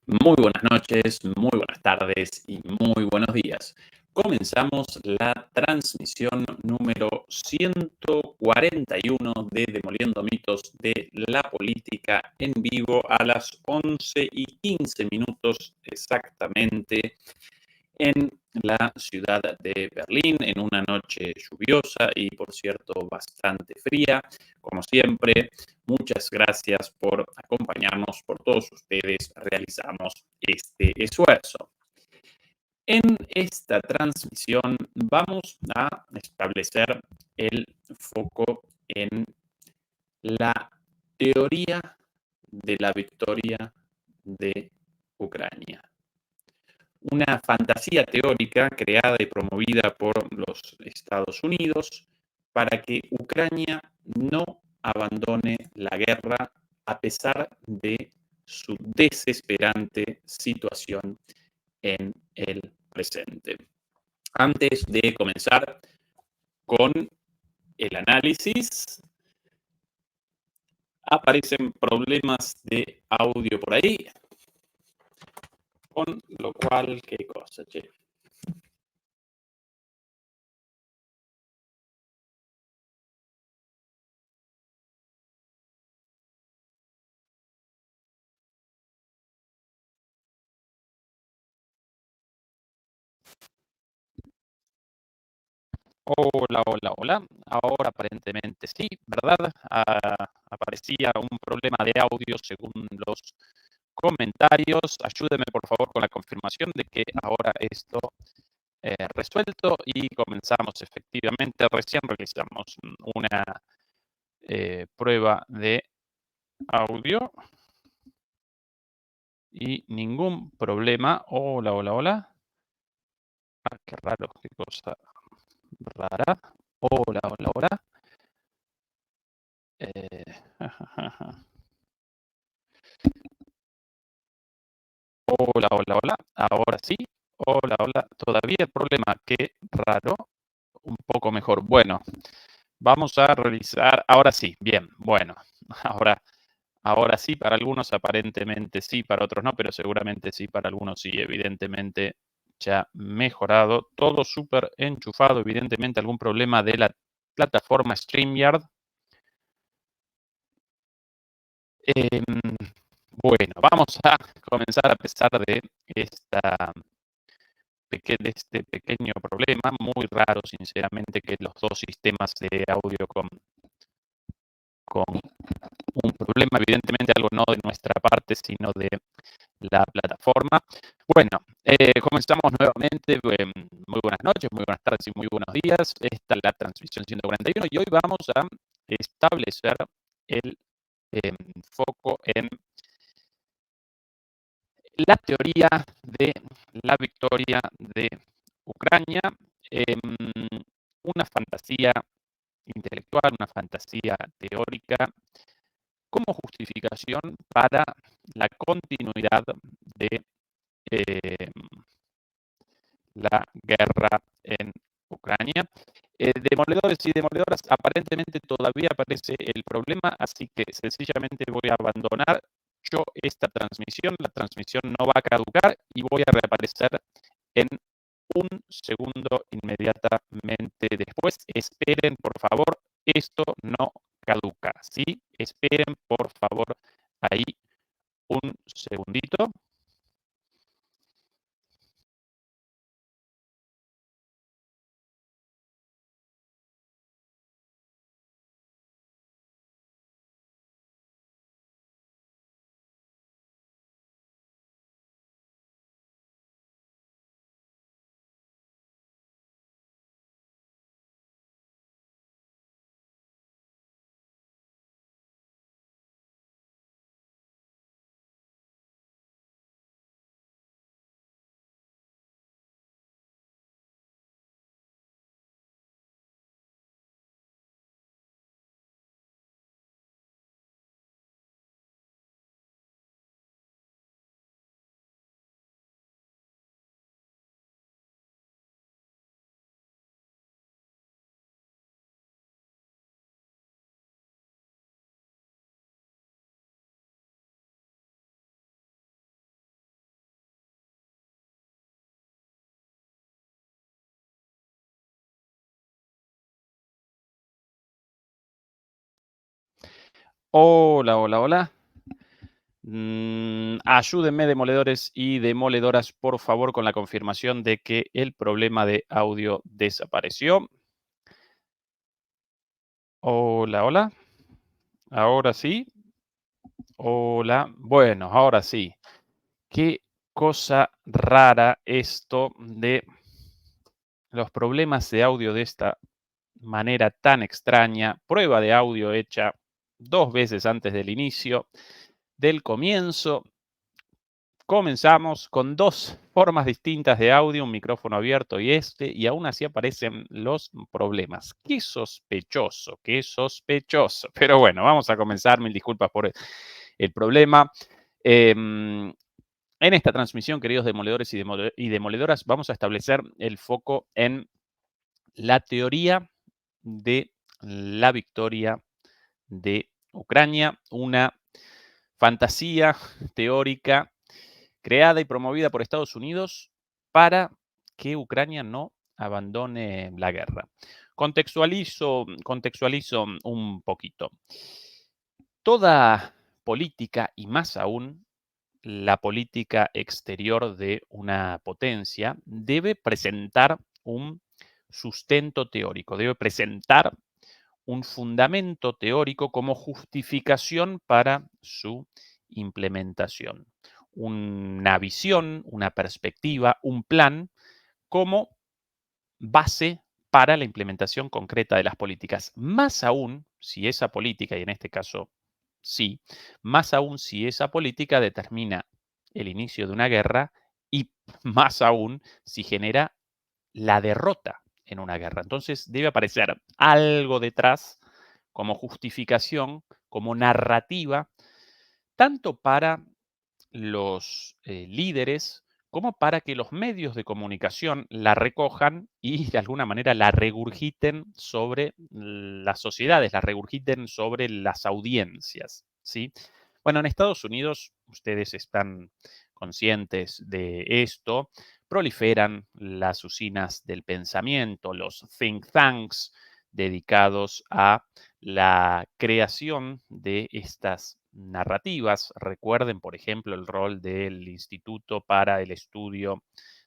Muy buenas noches, muy buenas tardes y muy buenos días. Comenzamos la transmisión número 141 de Demoliendo Mitos de la Política en vivo a las 11:15 exactamente en la ciudad de Berlín, en una noche lluviosa y, por cierto, bastante fría. Como siempre, muchas gracias por acompañarnos, por todos ustedes realizamos este esfuerzo. En esta transmisión vamos a establecer el foco en la teoría de la victoria de Ucrania. Una fantasía teórica creada y promovida por los Estados Unidos para que Ucrania no abandone la guerra a pesar de su desesperante situación en el presente. Antes de comenzar con el análisis, aparecen problemas de audio por ahí, con lo cual, ¿qué cosa, che? Hola, hola, hola. Ahora aparentemente sí, ¿verdad? Aparecía un problema de audio según los comentarios. Ayúdeme por favor con la confirmación de que ahora esto resuelto y comenzamos efectivamente. Recién realizamos una prueba de audio y ningún problema. Hola, hola, hola. Qué raro, qué cosa rara. Hola, hola, hola. Eh, Hola, hola, hola. Ahora sí. Hola, hola. Todavía el problema, qué raro. Un poco mejor. Bueno, vamos a realizar. Ahora sí, bien. Bueno, ahora, ahora sí, para algunos aparentemente sí, para otros no, pero seguramente sí, para algunos sí, evidentemente ya mejorado. Todo súper enchufado, evidentemente algún problema de la plataforma StreamYard. Em, bueno, vamos a comenzar a pesar de esta de este pequeño problema, muy raro sinceramente que los dos sistemas de audio con un problema, evidentemente algo no de nuestra parte, sino de la plataforma. Bueno, comenzamos nuevamente. Muy buenas noches, muy buenas tardes y muy buenos días. Esta es la transmisión 141 y hoy vamos a establecer el foco en la teoría de la victoria de Ucrania, una fantasía intelectual, una fantasía teórica, como justificación para la continuidad de eh, la guerra en Ucrania. Demoledores y demoledoras, aparentemente todavía aparece el problema, así que sencillamente voy a abandonar yo esta transmisión. La transmisión no va a caducar y voy a reaparecer en un segundo inmediatamente después. Esperen, por favor, esto no caduca, ¿sí? Esperen, por favor, ahí un segundito. Hola, hola, hola. Ayúdenme, demoledores y demoledoras, por favor, con la confirmación de que el problema de audio desapareció. Hola, hola. Ahora sí. Hola. Bueno, ahora sí. Qué cosa rara esto de los problemas de audio de esta manera tan extraña. Prueba de audio hecha 2 veces antes del inicio, del comienzo. Comenzamos con 2 formas distintas de audio, un micrófono abierto y este, y aún así aparecen los problemas. Qué sospechoso, qué sospechoso. Pero bueno, vamos a comenzar. Mil disculpas por el problema. En esta transmisión, queridos demoledores y demoledoras, vamos a establecer el foco en la teoría de la victoria de Ucrania, una fantasía teórica creada y promovida por Estados Unidos para que Ucrania no abandone la guerra. Contextualizo un poquito. Toda política, y más aún la política exterior de una potencia, debe presentar un sustento teórico, debe presentar un fundamento teórico como justificación para su implementación. Una visión, una perspectiva, un plan como base para la implementación concreta de las políticas. Más aún si esa política, y en este caso sí, más aún si esa política determina el inicio de una guerra y más aún si genera la derrota en una guerra. Entonces debe aparecer algo detrás como justificación, como narrativa, tanto para los líderes como para que los medios de comunicación la recojan y de alguna manera la regurgiten sobre las sociedades, la regurgiten sobre las audiencias, ¿sí? Bueno, en Estados Unidos, ustedes están conscientes de esto, proliferan las usinas del pensamiento, los think tanks dedicados a la creación de estas narrativas. Recuerden, por ejemplo, el rol del Instituto para el Estudio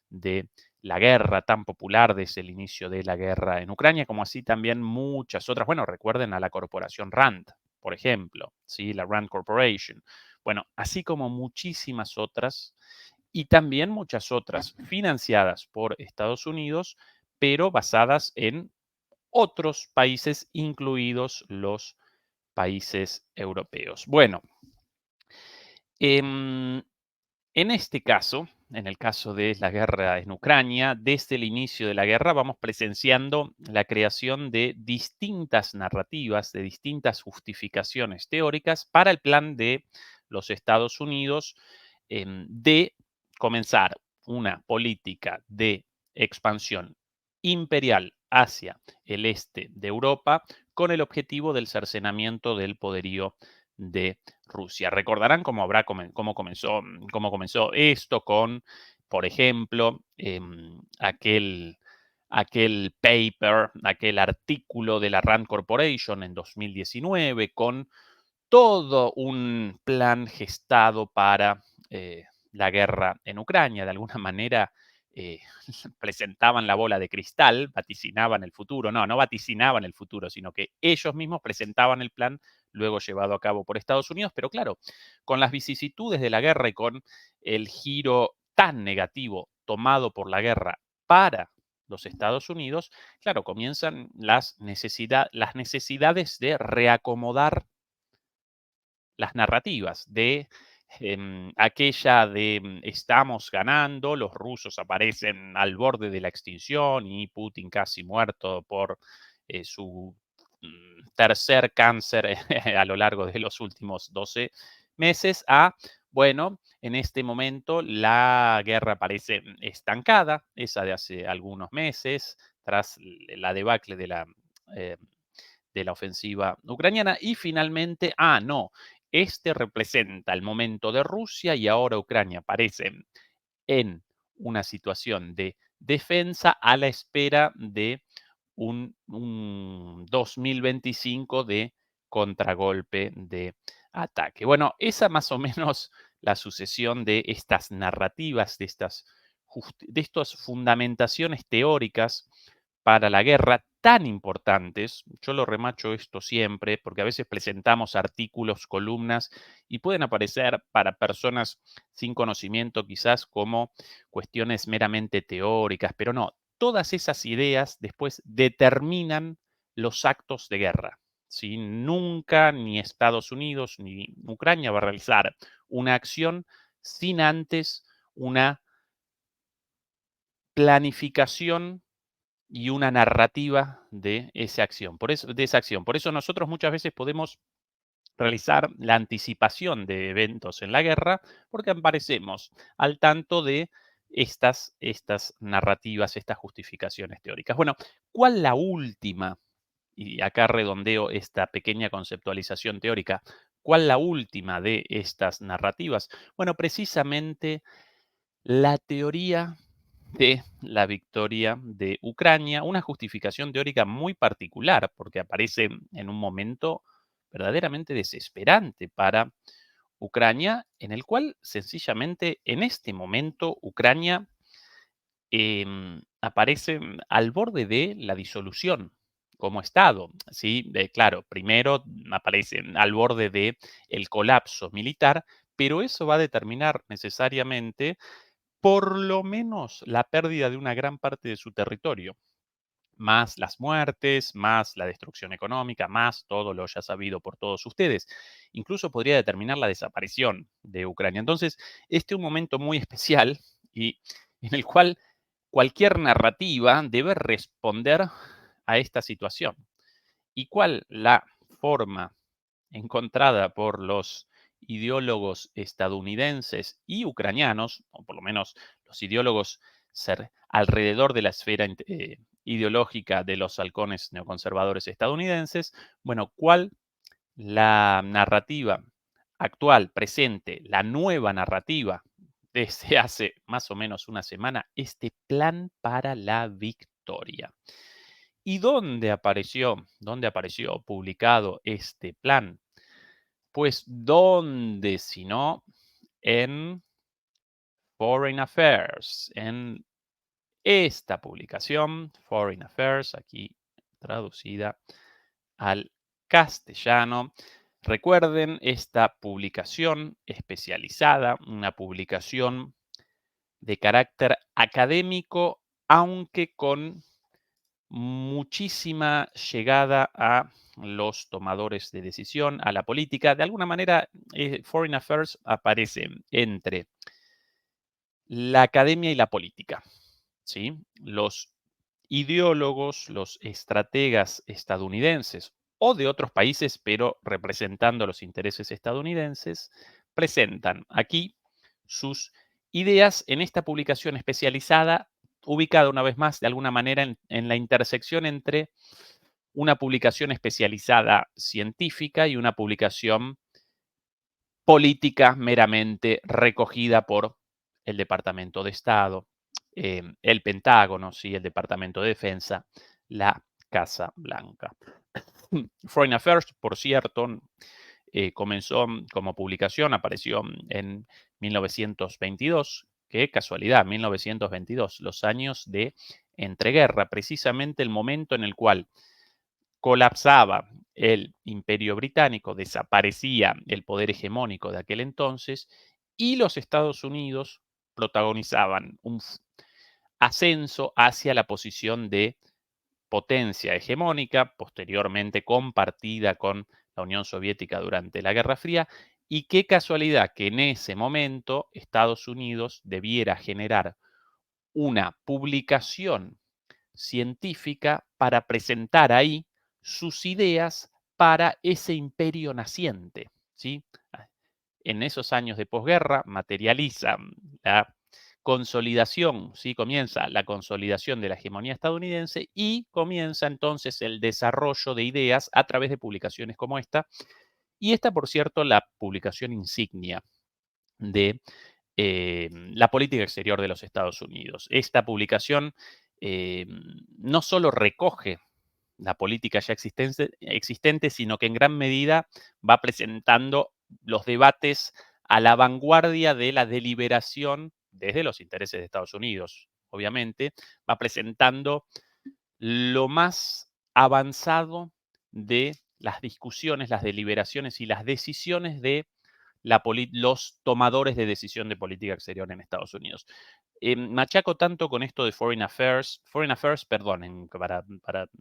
de la Guerra, tan popular desde el inicio de la guerra en Ucrania, como así también muchas otras. Bueno, recuerden a la corporación RAND, por ejemplo, ¿sí? La RAND Corporation. Bueno, así como muchísimas otras y también muchas otras financiadas por Estados Unidos, pero basadas en otros países, incluidos los países europeos. Bueno, em, en este caso, en el caso de la guerra en Ucrania, desde el inicio de la guerra vamos presenciando la creación de distintas narrativas, de distintas justificaciones teóricas para el plan de los Estados Unidos de comenzar una política de expansión imperial hacia el este de Europa con el objetivo del cercenamiento del poderío de Rusia. Recordarán cómo comenzó esto con, por ejemplo, aquel paper, aquel artículo de la RAND Corporation en 2019 con todo un plan gestado para la guerra en Ucrania. De alguna manera presentaban la bola de cristal, vaticinaban el futuro. No, no vaticinaban el futuro, sino que ellos mismos presentaban el plan luego llevado a cabo por Estados Unidos. Pero claro, con las vicisitudes de la guerra y con el giro tan negativo tomado por la guerra para los Estados Unidos, claro, comienzan las necesidades de reacomodar las narrativas de aquella de estamos ganando, los rusos aparecen al borde de la extinción y Putin casi muerto por su tercer cáncer a lo largo de los últimos 12 meses, a, bueno, en este momento la guerra parece estancada, esa de hace algunos meses, tras la debacle eh, de la ofensiva ucraniana. Y finalmente, no, este representa el momento de Rusia y ahora Ucrania aparece en una situación de defensa a la espera de un 2025 de contragolpe de ataque. Bueno, esa más o menos la sucesión de estas narrativas, de estas fundamentaciones teóricas para la guerra tan importantes. Yo lo remacho esto siempre porque a veces presentamos artículos, columnas y pueden aparecer para personas sin conocimiento quizás como cuestiones meramente teóricas, pero no, todas esas ideas después determinan los actos de guerra. ¿Sí? Nunca ni Estados Unidos ni Ucrania va a realizar una acción sin antes una planificación y una narrativa de esa acción. Por eso nosotros muchas veces podemos realizar la anticipación de eventos en la guerra, porque aparecemos al tanto de estas narrativas, estas justificaciones teóricas. Bueno, ¿cuál la última? Y acá redondeo esta pequeña conceptualización teórica. ¿Cuál la última de estas narrativas? Bueno, precisamente la teoría de la victoria de Ucrania, una justificación teórica muy particular, porque aparece en un momento verdaderamente desesperante para Ucrania, en el cual sencillamente en este momento Ucrania aparece al borde de la disolución como Estado. ¿Sí? Claro, primero aparece al borde de el colapso militar, pero eso va a determinar necesariamente por lo menos la pérdida de una gran parte de su territorio, más las muertes, más la destrucción económica, más todo lo ya sabido por todos ustedes. Incluso podría determinar la desaparición de Ucrania. Entonces, este es un momento muy especial y en el cual cualquier narrativa debe responder a esta situación. ¿Y cuál la forma encontrada por los ideólogos estadounidenses y ucranianos, o por lo menos los ideólogos alrededor de la esfera ideológica de los halcones neoconservadores estadounidenses? Bueno, ¿cuál la narrativa actual, presente, la nueva narrativa desde hace más o menos una semana, este plan para la victoria? ¿Y dónde apareció publicado este plan? Pues, ¿dónde sino en Foreign Affairs? En esta publicación, Foreign Affairs, aquí traducida al castellano. Recuerden esta publicación especializada, una publicación de carácter académico, aunque con muchísima llegada a los tomadores de decisión, a la política. De alguna manera, Foreign Affairs aparece entre la academia y la política. ¿Sí? Los ideólogos, los estrategas estadounidenses o de otros países, pero representando los intereses estadounidenses, presentan aquí sus ideas en esta publicación especializada, ubicada una vez más de alguna manera en la intersección entre una publicación especializada científica y una publicación política meramente recogida por el Departamento de Estado, el Pentágono, ¿sí? El Departamento de Defensa, la Casa Blanca. Foreign Affairs, por cierto, comenzó como publicación, apareció en 1922. Qué casualidad, 1922, los años de entreguerra, precisamente el momento en el cual colapsaba el Imperio Británico, desaparecía el poder hegemónico de aquel entonces y los Estados Unidos protagonizaban un ascenso hacia la posición de potencia hegemónica, posteriormente compartida con la Unión Soviética durante la Guerra Fría. Y qué casualidad que en ese momento Estados Unidos debiera generar una publicación científica para presentar ahí sus ideas para ese imperio naciente, ¿sí? En esos años de posguerra materializa la consolidación, ¿sí? Comienza la consolidación de la hegemonía estadounidense y comienza entonces el desarrollo de ideas a través de publicaciones como esta. Y esta, por cierto, la publicación insignia de la política exterior de los Estados Unidos. Esta publicación no solo recoge la política ya existente, sino que en gran medida va presentando los debates a la vanguardia de la deliberación desde los intereses de Estados Unidos, obviamente, va presentando lo más avanzado de las discusiones, las deliberaciones y las decisiones de los tomadores de decisión de política exterior en Estados Unidos. Machaco tanto con esto de Foreign Affairs, perdón, para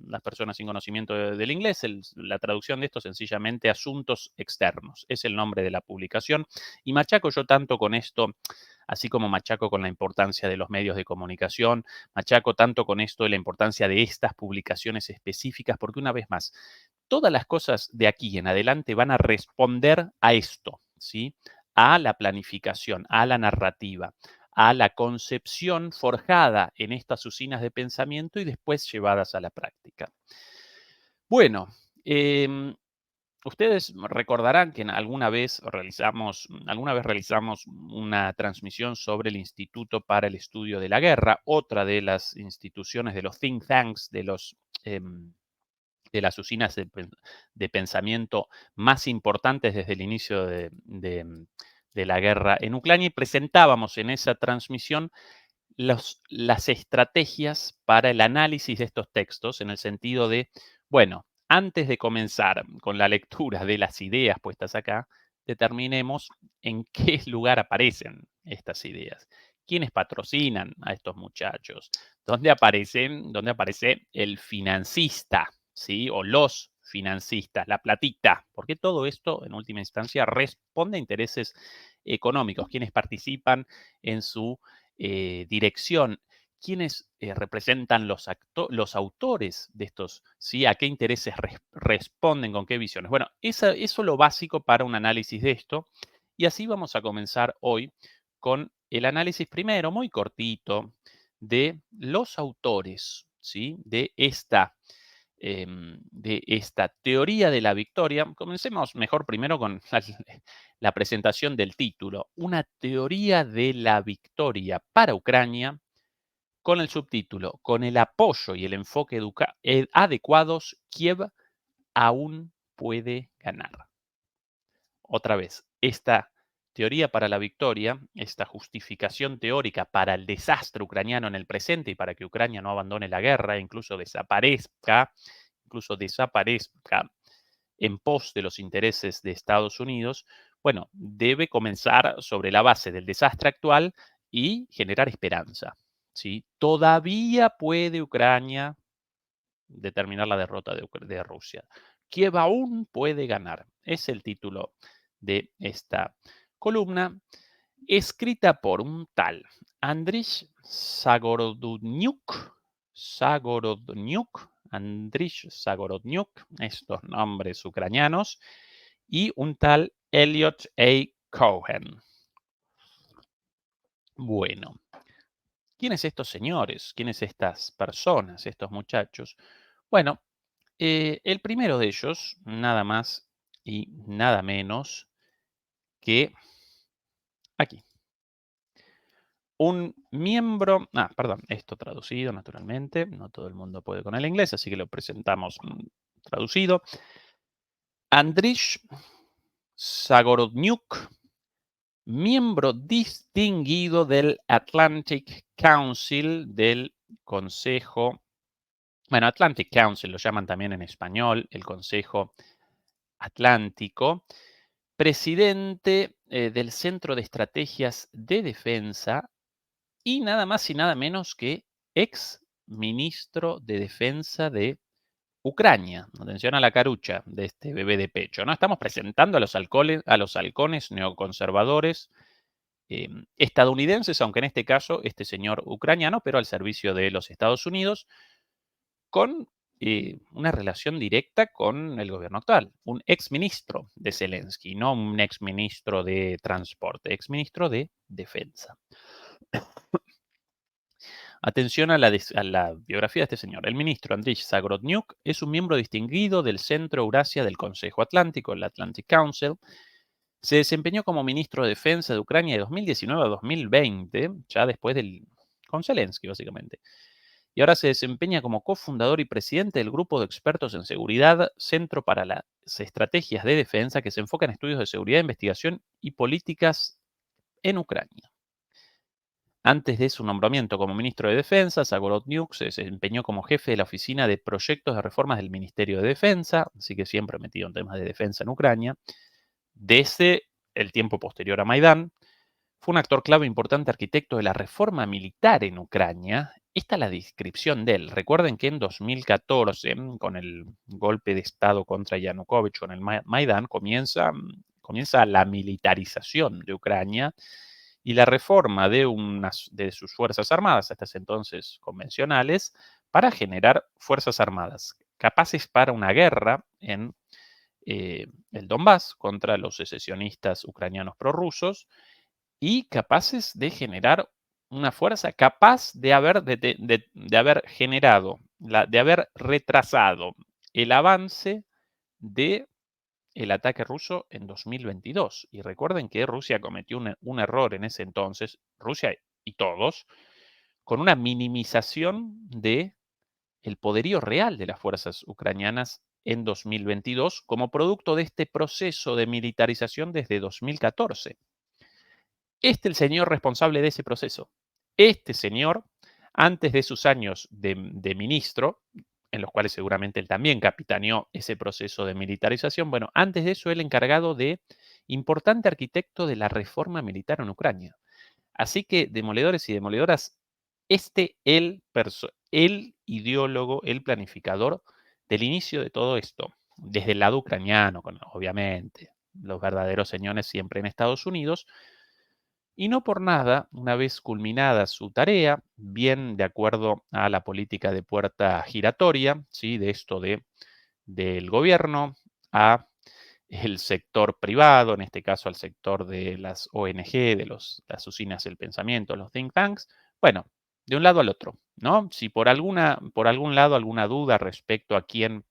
las personas sin conocimiento del inglés, la traducción de esto sencillamente asuntos externos, es el nombre de la publicación, y machaco yo tanto con esto, así como machaco con la importancia de los medios de comunicación, machaco tanto con esto de la importancia de estas publicaciones específicas, porque una vez más, todas las cosas de aquí en adelante van a responder a esto, ¿sí? A la planificación, a la narrativa, a la concepción forjada en estas usinas de pensamiento y después llevadas a la práctica. Bueno, ustedes recordarán que alguna vez realizamos una transmisión sobre el Instituto para el Estudio de la Guerra, otra de las instituciones de los think tanks, de las usinas de pensamiento más importantes desde el inicio de la guerra en Ucrania, y presentábamos en esa transmisión las estrategias para el análisis de estos textos, en el sentido de, bueno, antes de comenzar con la lectura de las ideas puestas acá, determinemos en qué lugar aparecen estas ideas, quiénes patrocinan a estos muchachos, dónde aparece el financista, ¿sí? O los financistas, la platita, porque todo esto, en última instancia, responde a intereses económicos, quienes participan en su dirección, quiénes representan los autores de estos, ¿sí? A qué intereses responden, con qué visiones. Bueno, eso es lo básico para un análisis de esto, y así vamos a comenzar hoy con el análisis primero, muy cortito, de los autores, ¿sí? De esta teoría de la victoria. Comencemos mejor primero con la presentación del título, una teoría de la victoria para Ucrania, con el subtítulo, con el apoyo y el enfoque adecuados, Kiev aún puede ganar. Otra vez, esta teoría para la victoria, esta justificación teórica para el desastre ucraniano en el presente y para que Ucrania no abandone la guerra e incluso desaparezca en pos de los intereses de Estados Unidos, bueno, debe comenzar sobre la base del desastre actual y generar esperanza, ¿sí? Todavía puede Ucrania determinar la derrota de Rusia. Kiev aún puede ganar. Es el título de esta columna, escrita por un tal Andriy Andriy Zagorodnyuk, estos nombres ucranianos, y un tal Elliot A. Cohen. Bueno, ¿quiénes estos señores? ¿Quiénes estas personas, estos muchachos? Bueno, el primero de ellos, nada más y nada menos que aquí. Un miembro, perdón, esto traducido naturalmente, no todo el mundo puede con el inglés, así que lo presentamos traducido. Andriy Zagorodnyuk, miembro distinguido del Atlantic Council, del Consejo, bueno, Atlantic Council lo llaman también en español, el Consejo Atlántico, presidente del Centro de Estrategias de Defensa y nada más y nada menos que ex ministro de Defensa de Ucrania. Atención a la carucha de este bebé de pecho, ¿no? Estamos presentando a los halcones neoconservadores estadounidenses, aunque en este caso este señor ucraniano, pero al servicio de los Estados Unidos, con una relación directa con el gobierno actual. Un exministro de Zelensky, no un exministro de transporte, exministro de defensa. Atención a la biografía de este señor. El ministro Andriy Zagorodnyuk es un miembro distinguido del Centro Eurasia del Consejo Atlántico, el Atlantic Council. Se desempeñó como ministro de Defensa de Ucrania de 2019 a 2020, ya después con Zelensky, básicamente. y ahora se desempeña como cofundador y presidente del grupo de expertos en seguridad, Centro para las Estrategias de Defensa, que se enfoca en estudios de seguridad, investigación y políticas en Ucrania. Antes de su nombramiento como ministro de Defensa, Zagorodniuk se desempeñó como jefe de la Oficina de Proyectos de Reformas del Ministerio de Defensa, así que siempre metido en temas de defensa en Ucrania. Desde el tiempo posterior a Maidán, fue un actor clave importante arquitecto de la reforma militar en Ucrania. Esta es la descripción de él. Recuerden que en 2014, con el golpe de Estado contra Yanukovych, con el Maidán, comienza la militarización de Ucrania y la reforma de sus fuerzas armadas, hasta ese entonces convencionales, para generar fuerzas armadas capaces para una guerra en el Donbass contra los secesionistas ucranianos prorrusos y capaces de generar una fuerza capaz de haber generado, de haber retrasado el avance de el ataque ruso en 2022. Y recuerden que Rusia cometió un error en ese entonces, Rusia y todos, con una minimización de el poderío real de las fuerzas ucranianas en 2022 como producto de este proceso de militarización desde 2014. El señor responsable de ese proceso. Este señor, antes de sus años de ministro, en los cuales seguramente él también capitaneó ese proceso de militarización, bueno, antes de eso, él encargado de importante arquitecto de la reforma militar en Ucrania. Así que, demoledores y demoledoras, el ideólogo, el planificador del inicio de todo esto, desde el lado ucraniano, obviamente, los verdaderos señores siempre en Estados Unidos, y no por nada, una vez culminada su tarea, bien de acuerdo a la política de puerta giratoria, ¿sí? De esto del gobierno a el sector privado, en este caso al sector de las ONG, de las usinas del pensamiento, los think tanks, bueno, de un lado al otro, ¿no? Si por algún lado alguna duda respecto a quién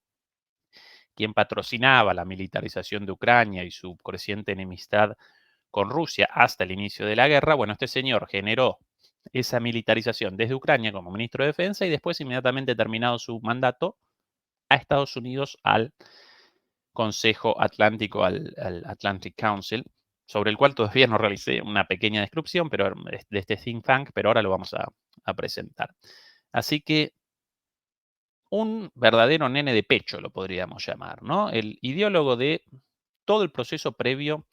patrocinaba la militarización de Ucrania y su creciente enemistad con Rusia hasta el inicio de la guerra, bueno, este señor generó esa militarización desde Ucrania como ministro de Defensa y después, inmediatamente terminado su mandato, a Estados Unidos al Consejo Atlántico, al Atlantic Council, sobre el cual todavía no realicé una pequeña descripción pero, de este think tank, pero ahora lo vamos a presentar. Así que un verdadero nene de pecho, lo podríamos llamar, ¿no? El ideólogo de todo el proceso previo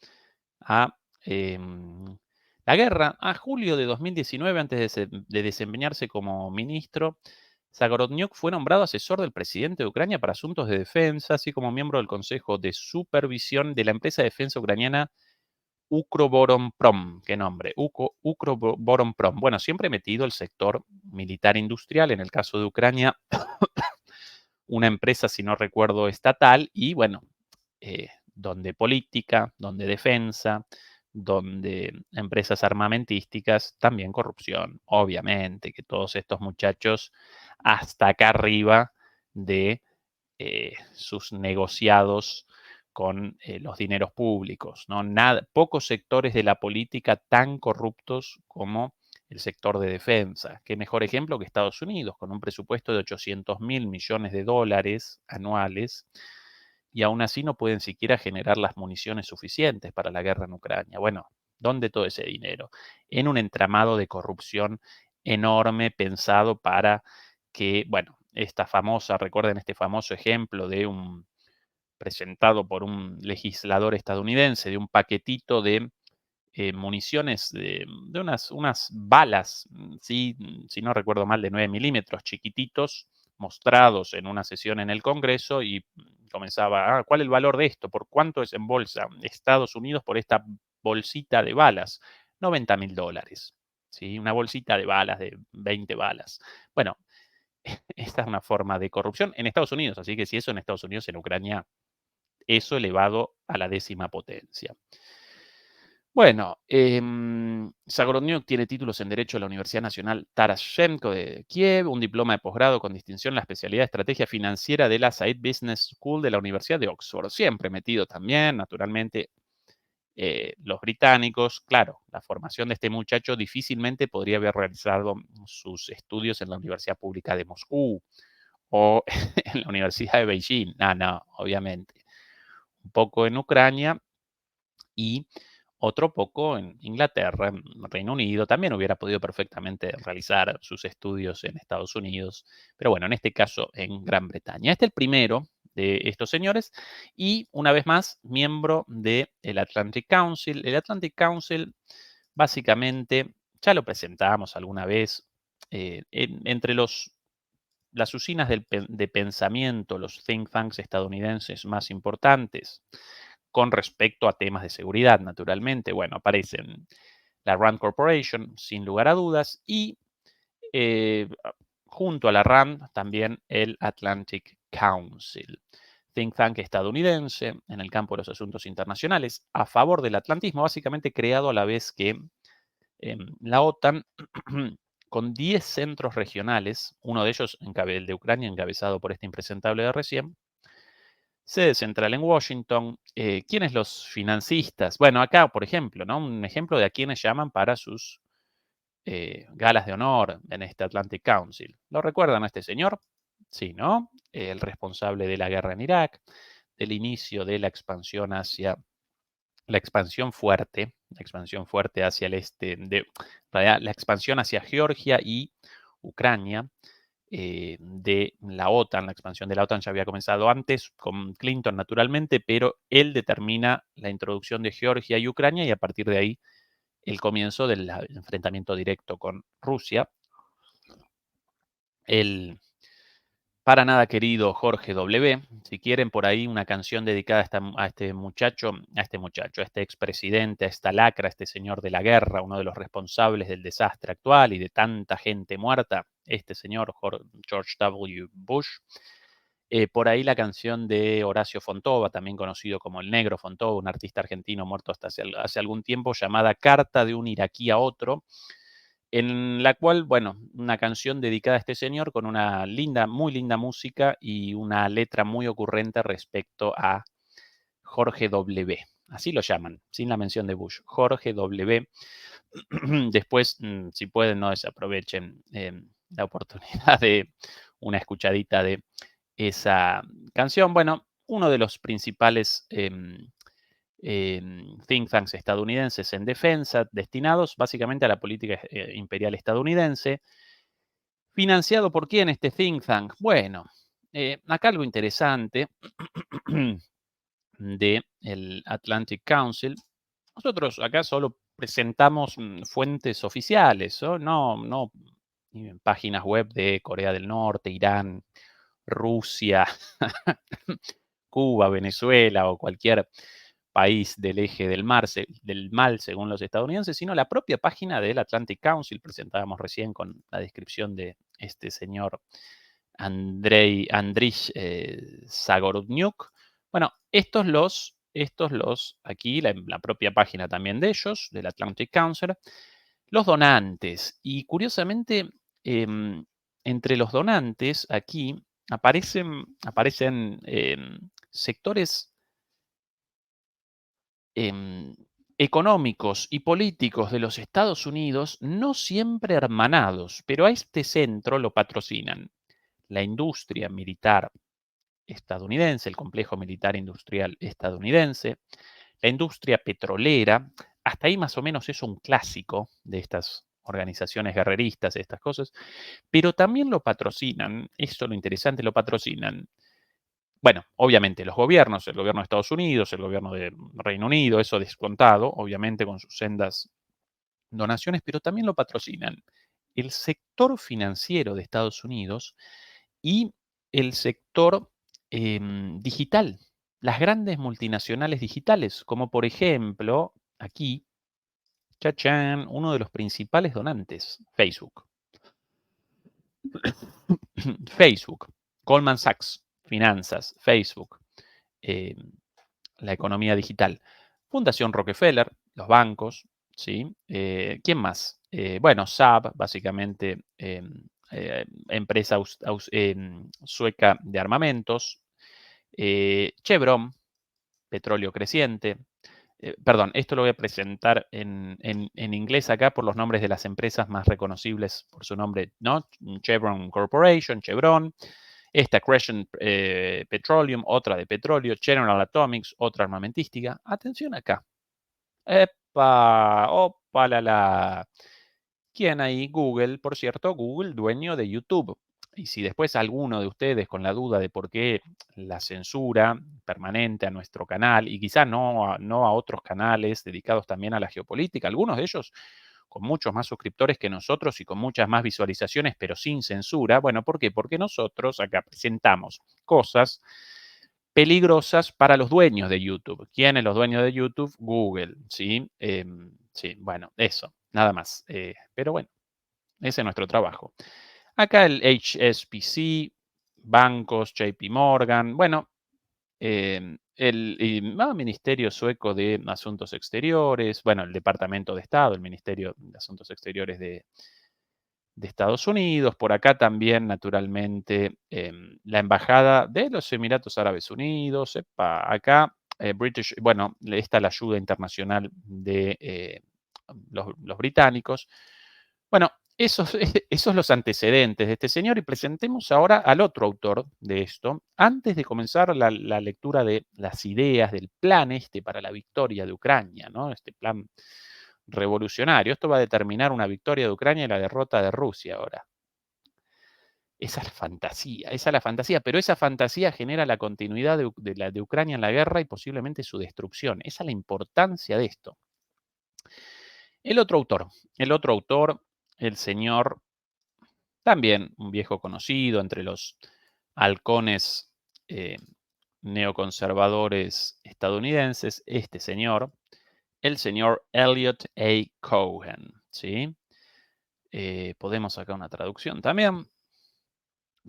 a la guerra. A julio de 2019, antes de desempeñarse como ministro, Zagorodniuk fue nombrado asesor del presidente de Ucrania para asuntos de defensa, así como miembro del Consejo de Supervisión de la empresa de defensa ucraniana Ukroboronprom. ¿Qué nombre? Ukroboronprom. Bueno, siempre metido el sector militar industrial, en el caso de Ucrania, una empresa, si no recuerdo, estatal, y bueno, donde política, donde defensa, donde empresas armamentísticas, también corrupción. Obviamente que todos estos muchachos hasta acá arriba de sus negociados con los dineros públicos, ¿no? Pocos sectores de la política tan corruptos como el sector de defensa. Qué mejor ejemplo que Estados Unidos, con un presupuesto de 800.000 millones de dólares anuales, y aún así no pueden siquiera generar las municiones suficientes para la guerra en Ucrania. Bueno, ¿dónde todo ese dinero? En un entramado de corrupción enorme pensado para que, bueno, recuerden este famoso ejemplo de presentado por un legislador estadounidense, de un paquetito de municiones, de unas balas, ¿sí? Si no recuerdo mal, de 9 milímetros, chiquititos, mostrados en una sesión en el Congreso, y comenzaba, ¿cuál es el valor de esto? ¿Por cuánto es en bolsa Estados Unidos por esta bolsita de balas? $90.000, ¿sí? Una bolsita de balas, de 20 balas. Bueno, esta es una forma de corrupción en Estados Unidos, así que si eso en Estados Unidos, en Ucrania, eso elevado a la 10ª potencia. Bueno, Zagorodniuk tiene títulos en Derecho de la Universidad Nacional Taras Shevchenko de Kiev, un diploma de posgrado con distinción en la especialidad de Estrategia Financiera de la Said Business School de la Universidad de Oxford. Siempre metido también, naturalmente, los británicos, claro, la formación de este muchacho difícilmente podría haber realizado sus estudios en la Universidad Pública de Moscú o en la Universidad de Beijing. No, no, obviamente. Un poco en Ucrania y otro poco en Inglaterra, en Reino Unido. También hubiera podido perfectamente realizar sus estudios en Estados Unidos, pero bueno, en este caso en Gran Bretaña. Este es el primero de estos señores y una vez más miembro del Atlantic Council. El Atlantic Council básicamente ya lo presentamos alguna vez entre las usinas de pensamiento, los think tanks estadounidenses más importantes con respecto a temas de seguridad, naturalmente. Bueno, aparecen la RAND Corporation, sin lugar a dudas, y eh, junto a la RAND también el Atlantic Council, think tank estadounidense en el campo de los asuntos internacionales, a favor del atlantismo, básicamente creado a la vez que la OTAN, con 10 centros regionales, uno de ellos, el de Ucrania, encabezado por este impresentable de recién, sede central en Washington. ¿Quiénes los financistas? Bueno, acá, por ejemplo, ¿no? Un ejemplo de a quienes llaman para sus galas de honor en este Atlantic Council. ¿Lo recuerdan a este señor? Sí, ¿no? El responsable de la guerra en Irak, del inicio de la expansión hacia la expansión fuerte hacia el este, la expansión hacia Georgia y Ucrania, de la OTAN. La expansión de la OTAN ya había comenzado antes con Clinton, naturalmente, pero él determina la introducción de Georgia y Ucrania y a partir de ahí el comienzo del enfrentamiento directo con Rusia. El para nada querido Jorge W. Si quieren por ahí una canción dedicada a este muchacho, a este expresidente, a esta lacra, a este señor de la guerra, uno de los responsables del desastre actual y de tanta gente muerta, este señor George W. Bush. Por ahí la canción de Horacio Fontova, también conocido como el Negro Fontova, un artista argentino muerto hasta hace algún tiempo, llamada Carta de un iraquí a otro, en la cual, bueno, una canción dedicada a este señor con una linda, muy linda música y una letra muy ocurrente respecto a Jorge W. Así lo llaman, sin la mención de Bush. Jorge W. Después, si pueden, no desaprovechen la oportunidad de una escuchadita de esa canción. Bueno, uno de los principales think tanks estadounidenses en defensa, destinados básicamente a la política imperial estadounidense. ¿Financiado por quién este think tank? Bueno, acá algo interesante del Atlantic Council. Nosotros acá solo presentamos fuentes oficiales, no páginas web de Corea del Norte, Irán, Rusia, Cuba, Venezuela o cualquier país del eje del mal, según los estadounidenses, sino la propia página del Atlantic Council. Presentábamos recién con la descripción de este señor Andriy Zagorniuk. Bueno, aquí, la propia página también de ellos, del Atlantic Council, los donantes. Y curiosamente, entre los donantes, aquí aparecen sectores económicos y políticos de los Estados Unidos, no siempre hermanados, pero a este centro lo patrocinan la industria militar estadounidense, el complejo militar industrial estadounidense, la industria petrolera. Hasta ahí más o menos es un clásico de estas organizaciones guerreristas, estas cosas, pero también lo patrocinan, esto es lo interesante, lo patrocinan, bueno, obviamente los gobiernos, el gobierno de Estados Unidos, el gobierno de Reino Unido, eso descontado, obviamente con sus sendas donaciones, pero también lo patrocinan el sector financiero de Estados Unidos y el sector digital, las grandes multinacionales digitales, como por ejemplo, aquí, chachán, uno de los principales donantes, Facebook. Facebook, Goldman Sachs, finanzas, Facebook, eh, la economía digital. Fundación Rockefeller, los bancos, ¿sí? ¿Quién más? Bueno, Saab, básicamente, empresa sueca de armamentos. Chevron, petróleo creciente. Perdón, esto lo voy a presentar en inglés acá por los nombres de las empresas más reconocibles por su nombre, ¿no? Chevron Corporation, Chevron, esta Crescent Petroleum, otra de petróleo, General Atomics, otra armamentística. Atención acá. ¡Epa! ¡Opa la! ¿Quién ahí? Google, por cierto, Google, dueño de YouTube. Y si después alguno de ustedes con la duda de por qué la censura permanente a nuestro canal y quizá no a otros canales dedicados también a la geopolítica, algunos de ellos con muchos más suscriptores que nosotros y con muchas más visualizaciones, pero sin censura. Bueno, ¿por qué? Porque nosotros acá presentamos cosas peligrosas para los dueños de YouTube. ¿Quiénes los dueños de YouTube? Google, ¿sí? Sí, bueno, eso, nada más. Pero bueno, ese es nuestro trabajo. Acá el HSBC, bancos, JP Morgan, bueno, Ministerio Sueco de Asuntos Exteriores, bueno, el Departamento de Estado, el Ministerio de Asuntos Exteriores de Estados Unidos, por acá también, naturalmente, la Embajada de los Emiratos Árabes Unidos, acá British, bueno, está la ayuda internacional de los británicos. Bueno, esos, esos los antecedentes de este señor y presentemos ahora al otro autor de esto, antes de comenzar la lectura de las ideas del plan este para la victoria de Ucrania, ¿no? Este plan revolucionario. Esto va a determinar una victoria de Ucrania y la derrota de Rusia ahora. Esa es la fantasía, pero esa fantasía genera la continuidad de Ucrania en la guerra y posiblemente su destrucción. Esa es la importancia de esto. El otro autor, el señor, también un viejo conocido entre los halcones eh, neoconservadores estadounidenses, este señor, el señor Elliot A. Cohen, ¿sí? Podemos sacar una traducción también.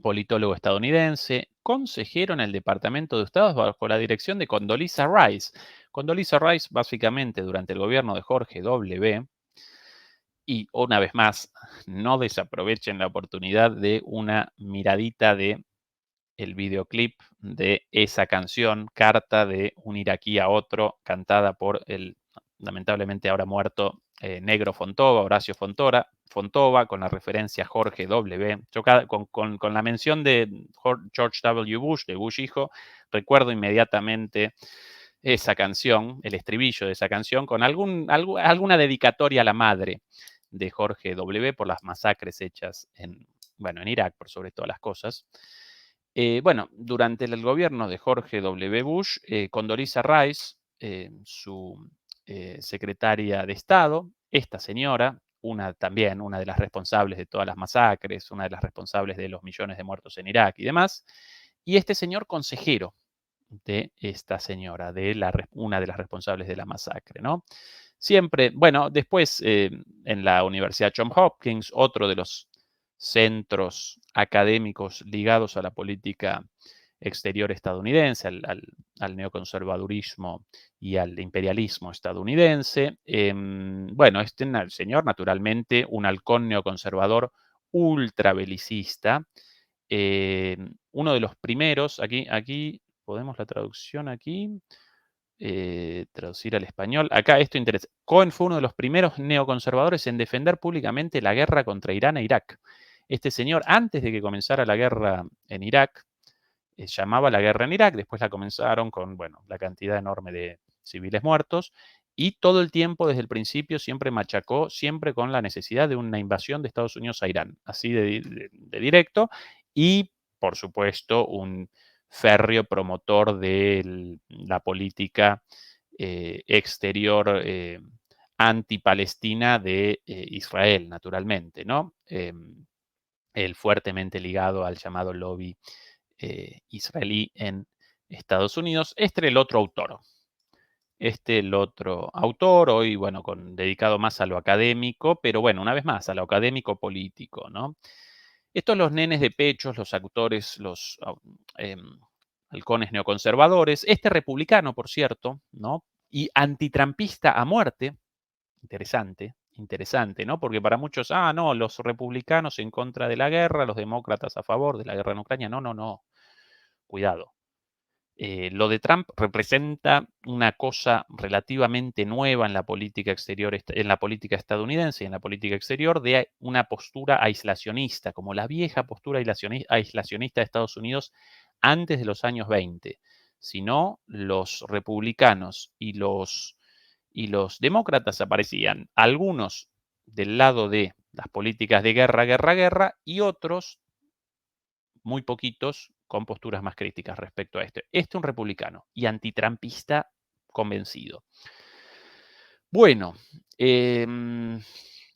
Politólogo estadounidense, consejero en el Departamento de Estado bajo la dirección de Condoleezza Rice. Condoleezza Rice, básicamente, durante el gobierno de Jorge W. Y una vez más, no desaprovechen la oportunidad de una miradita de el videoclip de esa canción, Carta de un iraquí a otro, cantada por el lamentablemente ahora muerto Negro Fontova, Horacio Fontova, con la referencia a Jorge W. Yo con la mención de George W. Bush, de Bush hijo, recuerdo inmediatamente esa canción, el estribillo de esa canción, con alguna dedicatoria a la madre de Jorge W. por las masacres hechas en Irak, por sobre todas las cosas. Bueno, durante el gobierno de Jorge W. Bush, Condoleezza Rice, su secretaria de Estado, esta señora, también una de las responsables de todas las masacres, una de las responsables de los millones de muertos en Irak y demás, y este señor consejero de esta señora, una de las responsables de la masacre, ¿no? Siempre, bueno, después en la Universidad Johns Hopkins, otro de los centros académicos ligados a la política exterior estadounidense, al neoconservadurismo y al imperialismo estadounidense. Bueno, el señor, naturalmente, un halcón neoconservador ultrabelicista, uno de los primeros, aquí podemos la traducción aquí, traducir al español. Acá esto interesa. Cohen fue uno de los primeros neoconservadores en defender públicamente la guerra contra Irán e Irak. Este señor, antes de que comenzara la guerra en Irak, llamaba la guerra en Irak, después la comenzaron con, bueno, la cantidad enorme de civiles muertos, y todo el tiempo, desde el principio, siempre machacó, siempre con la necesidad de una invasión de Estados Unidos a Irán, así de directo, y, por supuesto, un férreo promotor de la política exterior antipalestina de Israel, naturalmente, ¿no? Él fuertemente ligado al llamado lobby israelí en Estados Unidos. El otro autor, hoy, bueno, dedicado más a lo académico, pero bueno, una vez más, a lo académico político, ¿no? Estos los nenes de pechos, los autores, los halcones neoconservadores, este republicano, por cierto, ¿no? Y antitrampista a muerte, interesante, ¿no? Porque para muchos, no, los republicanos en contra de la guerra, los demócratas a favor de la guerra en Ucrania, no, cuidado. Lo de Trump representa una cosa relativamente nueva en la política exterior, en la política estadounidense y en la política exterior, de una postura aislacionista, como la vieja postura aislacionista de Estados Unidos antes de los años 20. Si no, los republicanos y los demócratas aparecían, algunos del lado de las políticas de guerra, guerra, guerra, y otros, muy poquitos, con posturas más críticas respecto a este. Este un republicano y antitrampista convencido. Bueno,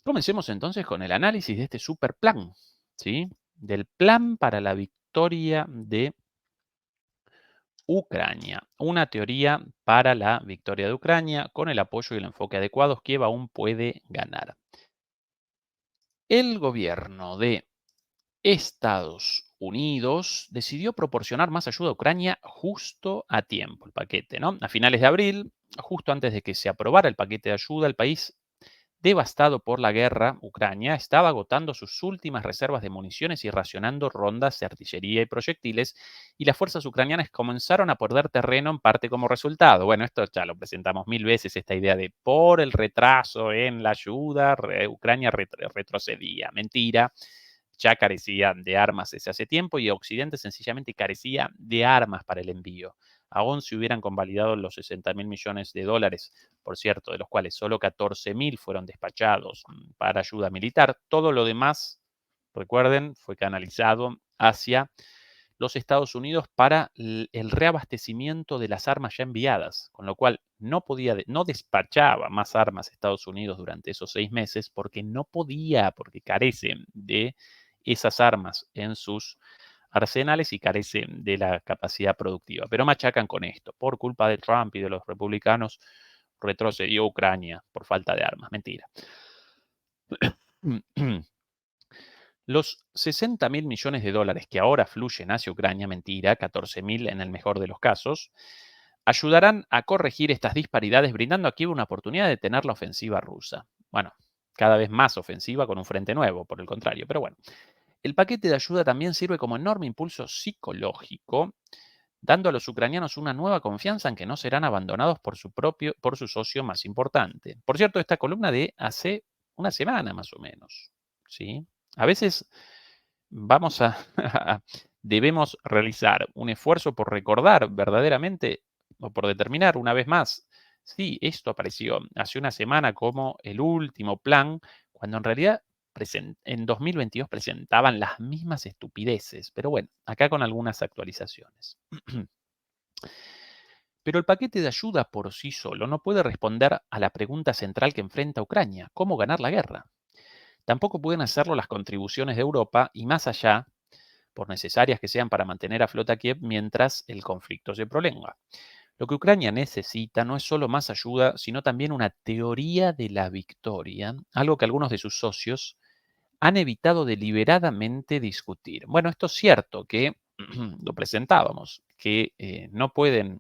comencemos entonces con el análisis de este super plan, ¿sí? Del plan para la victoria de Ucrania. Una teoría para la victoria de Ucrania con el apoyo y el enfoque adecuados. Kiev aún puede ganar. El gobierno de Estados Unidos decidió proporcionar más ayuda a Ucrania justo a tiempo, el paquete, ¿no? A finales de abril, justo antes de que se aprobara el paquete de ayuda, el país, devastado por la guerra, Ucrania, estaba agotando sus últimas reservas de municiones y racionando rondas de artillería y proyectiles, y las fuerzas ucranianas comenzaron a perder terreno en parte como resultado. Bueno, esto ya lo presentamos mil veces, esta idea de por el retraso en la ayuda, Ucrania retrocedía. Mentira, ya carecía de armas desde hace tiempo y Occidente sencillamente carecía de armas para el envío. Aún si hubieran convalidado los 60.000 millones de dólares, por cierto, de los cuales solo 14.000 fueron despachados para ayuda militar, todo lo demás, recuerden, fue canalizado hacia los Estados Unidos para el reabastecimiento de las armas ya enviadas, con lo cual no despachaba más armas a Estados Unidos durante esos 6 meses porque no podía, porque carece de esas armas en sus arsenales y carece de la capacidad productiva. Pero machacan con esto. Por culpa de Trump y de los republicanos, retrocedió Ucrania por falta de armas. Mentira. Los 60.000 millones de dólares que ahora fluyen hacia Ucrania, mentira, 14.000 en el mejor de los casos, ayudarán a corregir estas disparidades, brindando a Kiev una oportunidad de detener la ofensiva rusa. Bueno, cada vez más ofensiva con un frente nuevo, por el contrario, pero bueno. El paquete de ayuda también sirve como enorme impulso psicológico, dando a los ucranianos una nueva confianza en que no serán abandonados por su socio más importante. Por cierto, esta columna de hace una semana más o menos, ¿sí? A veces vamos a, debemos realizar un esfuerzo por recordar verdaderamente o por determinar una vez más si esto apareció hace una semana como el último plan, cuando en realidad en 2022 presentaban las mismas estupideces, pero bueno, acá con algunas actualizaciones. Pero el paquete de ayuda por sí solo no puede responder a la pregunta central que enfrenta Ucrania, ¿cómo ganar la guerra? Tampoco pueden hacerlo las contribuciones de Europa y más allá, por necesarias que sean para mantener a flota Kiev mientras el conflicto se prolonga. Lo que Ucrania necesita no es solo más ayuda, sino también una teoría de la victoria, algo que algunos de sus socios han evitado deliberadamente discutir. Bueno, esto es cierto que lo presentábamos, que no pueden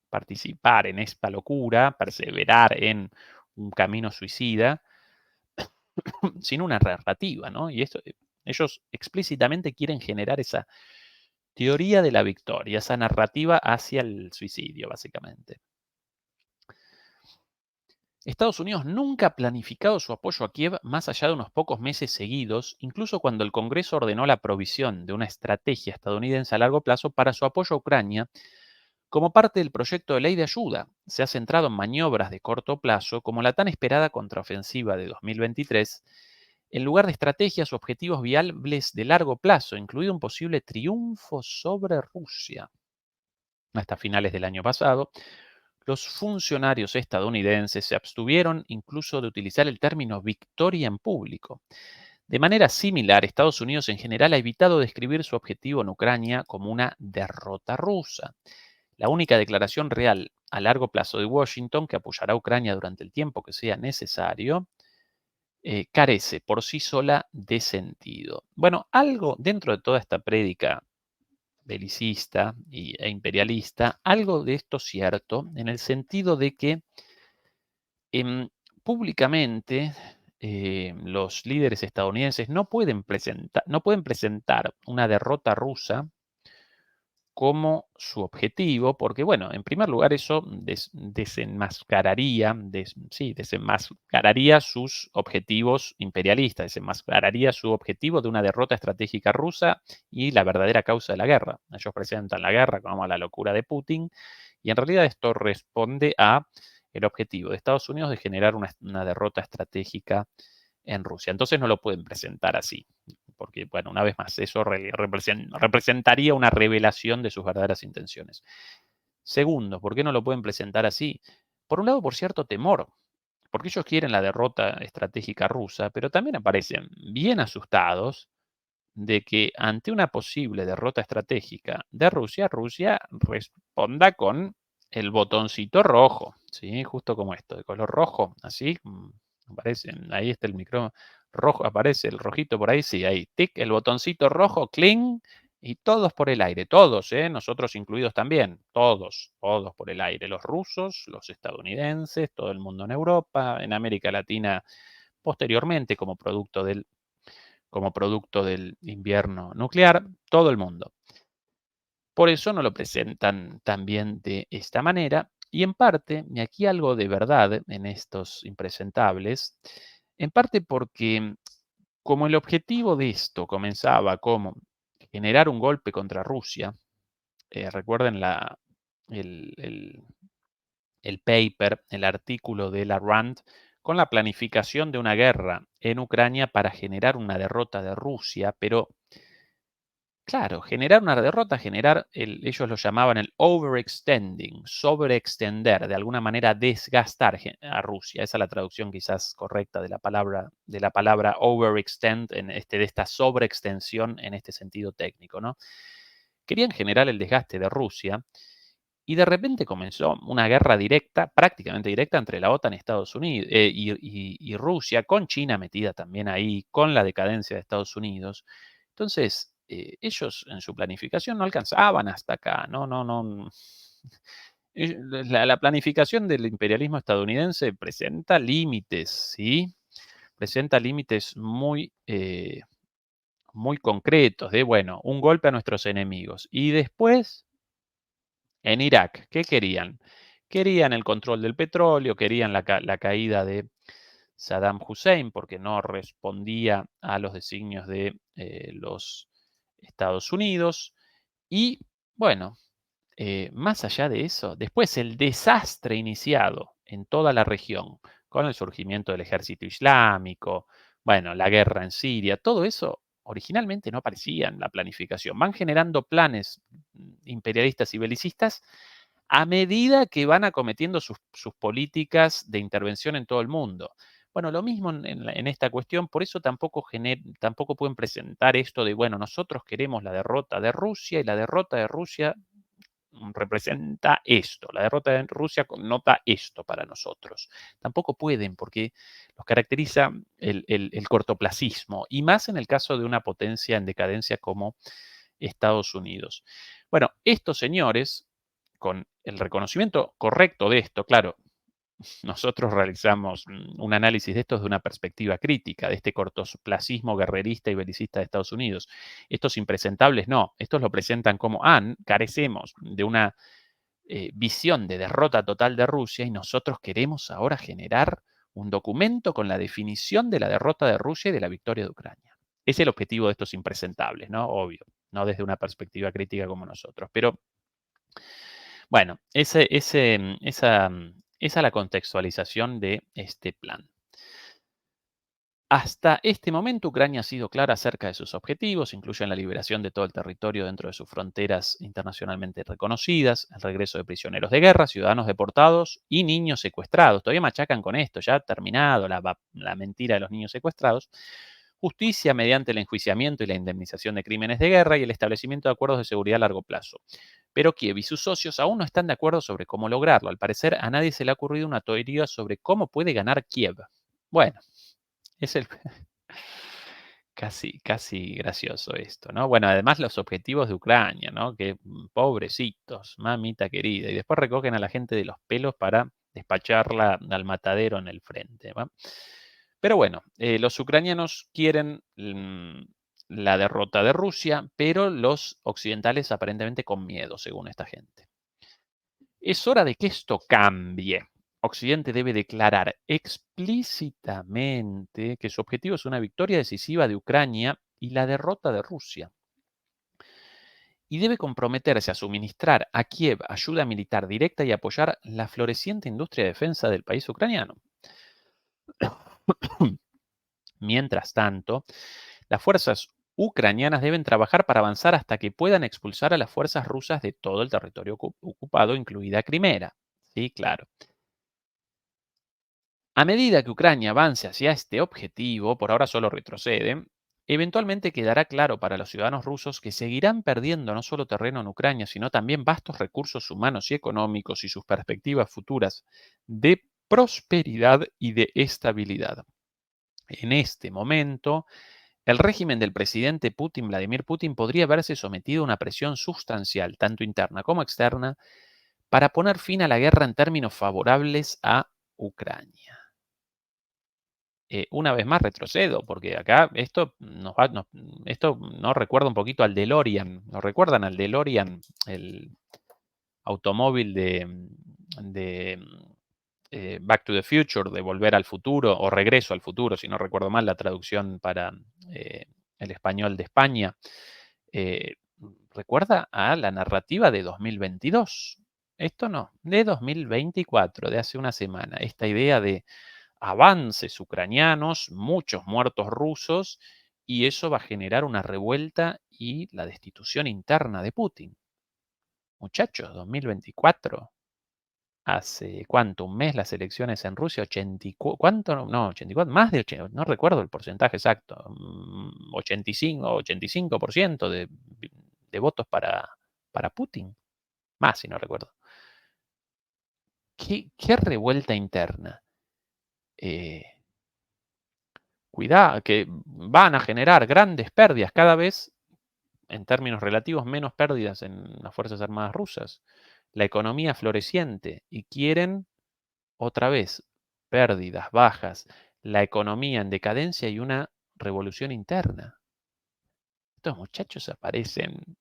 participar en esta locura, perseverar en un camino suicida, sin una narrativa, ¿no? Y esto, ellos explícitamente quieren generar esa teoría de la victoria, esa narrativa hacia el suicidio, básicamente. Estados Unidos nunca ha planificado su apoyo a Kiev más allá de unos pocos meses seguidos, incluso cuando el Congreso ordenó la provisión de una estrategia estadounidense a largo plazo para su apoyo a Ucrania. Como parte del proyecto de ley de ayuda, se ha centrado en maniobras de corto plazo, como la tan esperada contraofensiva de 2023, en lugar de estrategias o objetivos viables de largo plazo, incluido un posible triunfo sobre Rusia. Hasta finales del año pasado, los funcionarios estadounidenses se abstuvieron incluso de utilizar el término victoria en público. De manera similar, Estados Unidos en general ha evitado describir su objetivo en Ucrania como una derrota rusa. La única declaración real a largo plazo de Washington, que apoyará a Ucrania durante el tiempo que sea necesario, carece por sí sola de sentido. Bueno, algo dentro de toda esta prédica belicista e imperialista, algo de esto cierto, en el sentido de que públicamente los líderes estadounidenses no pueden presentar una derrota rusa como su objetivo, porque bueno, en primer lugar eso desenmascararía, desenmascararía sus objetivos imperialistas, desenmascararía su objetivo de una derrota estratégica rusa y la verdadera causa de la guerra. Ellos presentan la guerra como la locura de Putin y en realidad esto responde a el objetivo de Estados Unidos de generar una derrota estratégica en Rusia. Entonces no lo pueden presentar así, porque, bueno, una vez más, eso representaría una revelación de sus verdaderas intenciones. Segundo, ¿por qué no lo pueden presentar así? Por un lado, por cierto temor, porque ellos quieren la derrota estratégica rusa, pero también aparecen bien asustados de que ante una posible derrota estratégica de Rusia, Rusia responda con el botoncito rojo, ¿sí? Justo como esto, de color rojo, así, aparece, ahí está el micrófono rojo, aparece el rojito por ahí, sí, ahí, tic, el botoncito rojo, cling, y todos por el aire, todos, nosotros incluidos también, todos por el aire, los rusos, los estadounidenses, todo el mundo en Europa, en América Latina posteriormente como producto del invierno nuclear, todo el mundo. Por eso no lo presentan también de esta manera. Y en parte, y aquí algo de verdad en estos impresentables, en parte porque como el objetivo de esto comenzaba como generar un golpe contra Rusia, recuerden el, el- el paper, el artículo de la RAND, con la planificación de una guerra en Ucrania para generar una derrota de Rusia, pero claro, generar una derrota, ellos lo llamaban el overextending, sobreextender, de alguna manera desgastar a Rusia. Esa es la traducción quizás correcta de la palabra overextend, de esta sobreextensión en este sentido técnico, ¿no? Querían generar el desgaste de Rusia y de repente comenzó una guerra directa, prácticamente directa, entre la OTAN y Estados Unidos y Rusia, con China metida también ahí, con la decadencia de Estados Unidos. Entonces, ellos en su planificación no alcanzaban hasta acá, no. La planificación del imperialismo estadounidense presenta límites, ¿sí? Presenta límites muy concretos de, bueno, un golpe a nuestros enemigos. Y después, en Irak, ¿qué querían? Querían el control del petróleo, querían la caída de Saddam Hussein porque no respondía a los designios de los Estados Unidos. Y bueno, más allá de eso, después el desastre iniciado en toda la región con el surgimiento del ejército islámico, bueno, la guerra en Siria, todo eso originalmente no aparecía en la planificación. Van generando planes imperialistas y belicistas a medida que van acometiendo sus políticas de intervención en todo el mundo. Bueno, lo mismo en esta cuestión, por eso tampoco pueden presentar esto de, bueno, nosotros queremos la derrota de Rusia y la derrota de Rusia representa esto, la derrota de Rusia connota esto para nosotros. Tampoco pueden porque los caracteriza el cortoplacismo y más en el caso de una potencia en decadencia como Estados Unidos. Bueno, estos señores, con el reconocimiento correcto de esto, claro, nosotros realizamos un análisis de esto desde una perspectiva crítica, de este cortoplacismo guerrerista y belicista de Estados Unidos. Estos impresentables no, estos lo presentan como, carecemos de una visión de derrota total de Rusia y nosotros queremos ahora generar un documento con la definición de la derrota de Rusia y de la victoria de Ucrania. Es el objetivo de estos impresentables, ¿no? Obvio, no desde una perspectiva crítica como nosotros. Pero bueno, esa es la contextualización de este plan. Hasta este momento, Ucrania ha sido clara acerca de sus objetivos, incluyen la liberación de todo el territorio dentro de sus fronteras internacionalmente reconocidas, el regreso de prisioneros de guerra, ciudadanos deportados y niños secuestrados. Todavía machacan con esto, ya ha terminado la mentira de los niños secuestrados. Justicia mediante el enjuiciamiento y la indemnización de crímenes de guerra y el establecimiento de acuerdos de seguridad a largo plazo. Pero Kiev y sus socios aún no están de acuerdo sobre cómo lograrlo. Al parecer, a nadie se le ha ocurrido una teoría sobre cómo puede ganar Kiev. Bueno, es el casi gracioso esto, ¿no? Bueno, además los objetivos de Ucrania, ¿no? Que pobrecitos, mamita querida. Y después recogen a la gente de los pelos para despacharla al matadero en el frente, ¿va? Pero bueno, los ucranianos quieren la derrota de Rusia, pero los occidentales aparentemente con miedo, según esta gente. Es hora de que esto cambie. Occidente debe declarar explícitamente que su objetivo es una victoria decisiva de Ucrania y la derrota de Rusia. Y debe comprometerse a suministrar a Kiev ayuda militar directa y apoyar la floreciente industria de defensa del país ucraniano. Mientras tanto, las fuerzas ucranianas deben trabajar para avanzar hasta que puedan expulsar a las fuerzas rusas de todo el territorio ocupado, incluida Crimea. Sí, claro. A medida que Ucrania avance hacia este objetivo, por ahora solo retrocede, eventualmente quedará claro para los ciudadanos rusos que seguirán perdiendo no solo terreno en Ucrania, sino también vastos recursos humanos y económicos y sus perspectivas futuras de prosperidad y de estabilidad. En este momento, el régimen del presidente Putin, Vladimir Putin, podría verse sometido a una presión sustancial, tanto interna como externa, para poner fin a la guerra en términos favorables a Ucrania. Una vez más retrocedo, porque acá esto nos recuerda un poquito al DeLorean. ¿Nos recuerdan al DeLorean, el automóvil de Back to the Future, de Volver al Futuro, o Regreso al Futuro, si no recuerdo mal la traducción para eh, el español de España? eh, Recuerda a la narrativa de 2022. Esto no, de 2024, de hace una semana. Esta idea de avances ucranianos, muchos muertos rusos, y eso va a generar una revuelta y la destitución interna de Putin. Muchachos, 2024. ¿Hace cuánto? ¿Un mes las elecciones en Rusia? ¿Cuánto? No, 84, más de 80, no recuerdo el porcentaje exacto. 85% de votos para Putin. Más, si no recuerdo. ¿Qué revuelta interna? Cuidado, que van a generar grandes pérdidas, cada vez, en términos relativos, menos pérdidas en las Fuerzas Armadas rusas. La economía floreciente y quieren otra vez pérdidas, bajas, la economía en decadencia y una revolución interna. Estos muchachos aparecen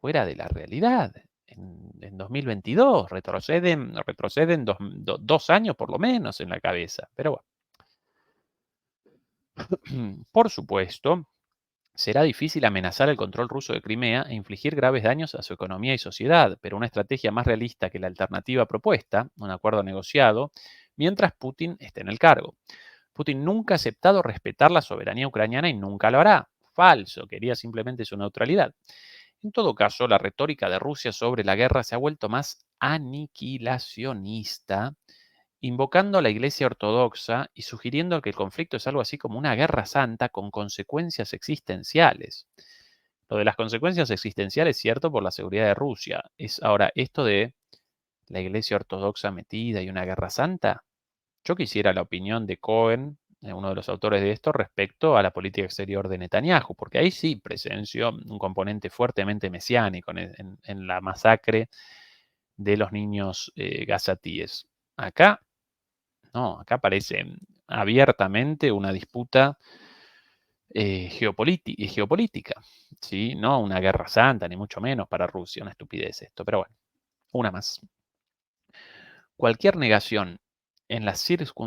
fuera de la realidad. En 2022 retroceden 2 años por lo menos en la cabeza. Pero bueno, por supuesto, será difícil amenazar el control ruso de Crimea e infligir graves daños a su economía y sociedad, pero una estrategia más realista que la alternativa propuesta, un acuerdo negociado, mientras Putin esté en el cargo. Putin nunca ha aceptado respetar la soberanía ucraniana y nunca lo hará. Falso, quería simplemente su neutralidad. En todo caso, la retórica de Rusia sobre la guerra se ha vuelto más aniquilacionista, invocando a la Iglesia Ortodoxa y sugiriendo que el conflicto es algo así como una guerra santa con consecuencias existenciales. Lo de las consecuencias existenciales es cierto por la seguridad de Rusia. Es ahora esto de la Iglesia Ortodoxa metida y una guerra santa. Yo quisiera la opinión de Cohen, uno de los autores de esto, respecto a la política exterior de Netanyahu, porque ahí sí presenció un componente fuertemente mesiánico en la masacre de los niños gazatíes. Acá no, acá parece abiertamente una disputa geopolítica, ¿sí? No una guerra santa, ni mucho menos para Rusia, una estupidez esto, pero bueno, una más. Cualquier negación en las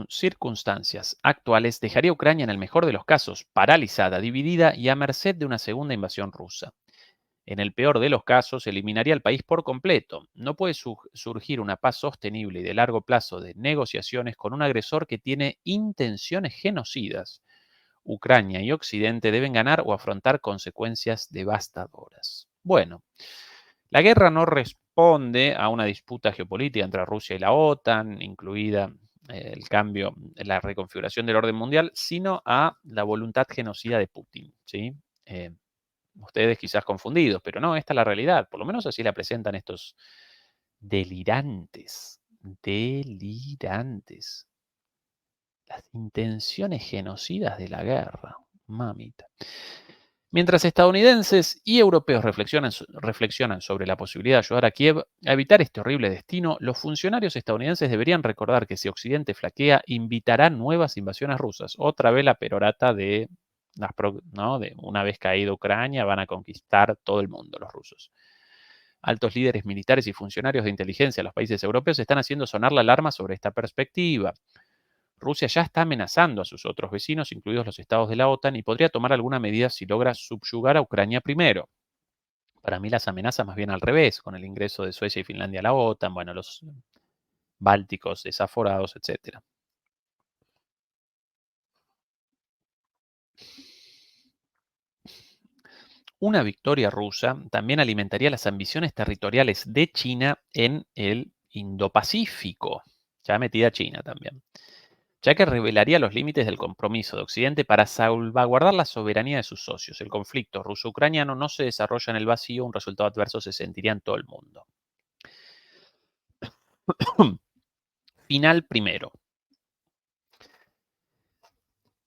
circunstancias actuales dejaría a Ucrania en el mejor de los casos paralizada, dividida y a merced de una segunda invasión rusa. En el peor de los casos, eliminaría al país por completo. No puede surgir una paz sostenible y de largo plazo de negociaciones con un agresor que tiene intenciones genocidas. Ucrania y Occidente deben ganar o afrontar consecuencias devastadoras. Bueno, la guerra no responde a una disputa geopolítica entre Rusia y la OTAN, incluida el cambio, la reconfiguración del orden mundial, sino a la voluntad genocida de Putin. ¿Sí? Ustedes quizás confundidos, pero no, esta es la realidad. Por lo menos así la presentan estos delirantes. Delirantes. Las intenciones genocidas de la guerra. Mamita. Mientras estadounidenses y europeos reflexionan sobre la posibilidad de ayudar a Kiev a evitar este horrible destino, los funcionarios estadounidenses deberían recordar que si Occidente flaquea, invitará nuevas invasiones rusas. Otra vez la perorata de ¿no? Una vez caída Ucrania, van a conquistar todo el mundo los rusos. Altos líderes militares y funcionarios de inteligencia de los países europeos están haciendo sonar la alarma sobre esta perspectiva. Rusia ya está amenazando a sus otros vecinos, incluidos los estados de la OTAN, y podría tomar alguna medida si logra subyugar a Ucrania primero. Para mí las amenazas más bien al revés, con el ingreso de Suecia y Finlandia a la OTAN, bueno, los bálticos desaforados, etc. Una victoria rusa también alimentaría las ambiciones territoriales de China en el Indo-Pacífico, ya metida China también, ya que revelaría los límites del compromiso de Occidente para salvaguardar la soberanía de sus socios. El conflicto ruso-ucraniano no se desarrolla en el vacío, un resultado adverso se sentiría en todo el mundo. Final primero.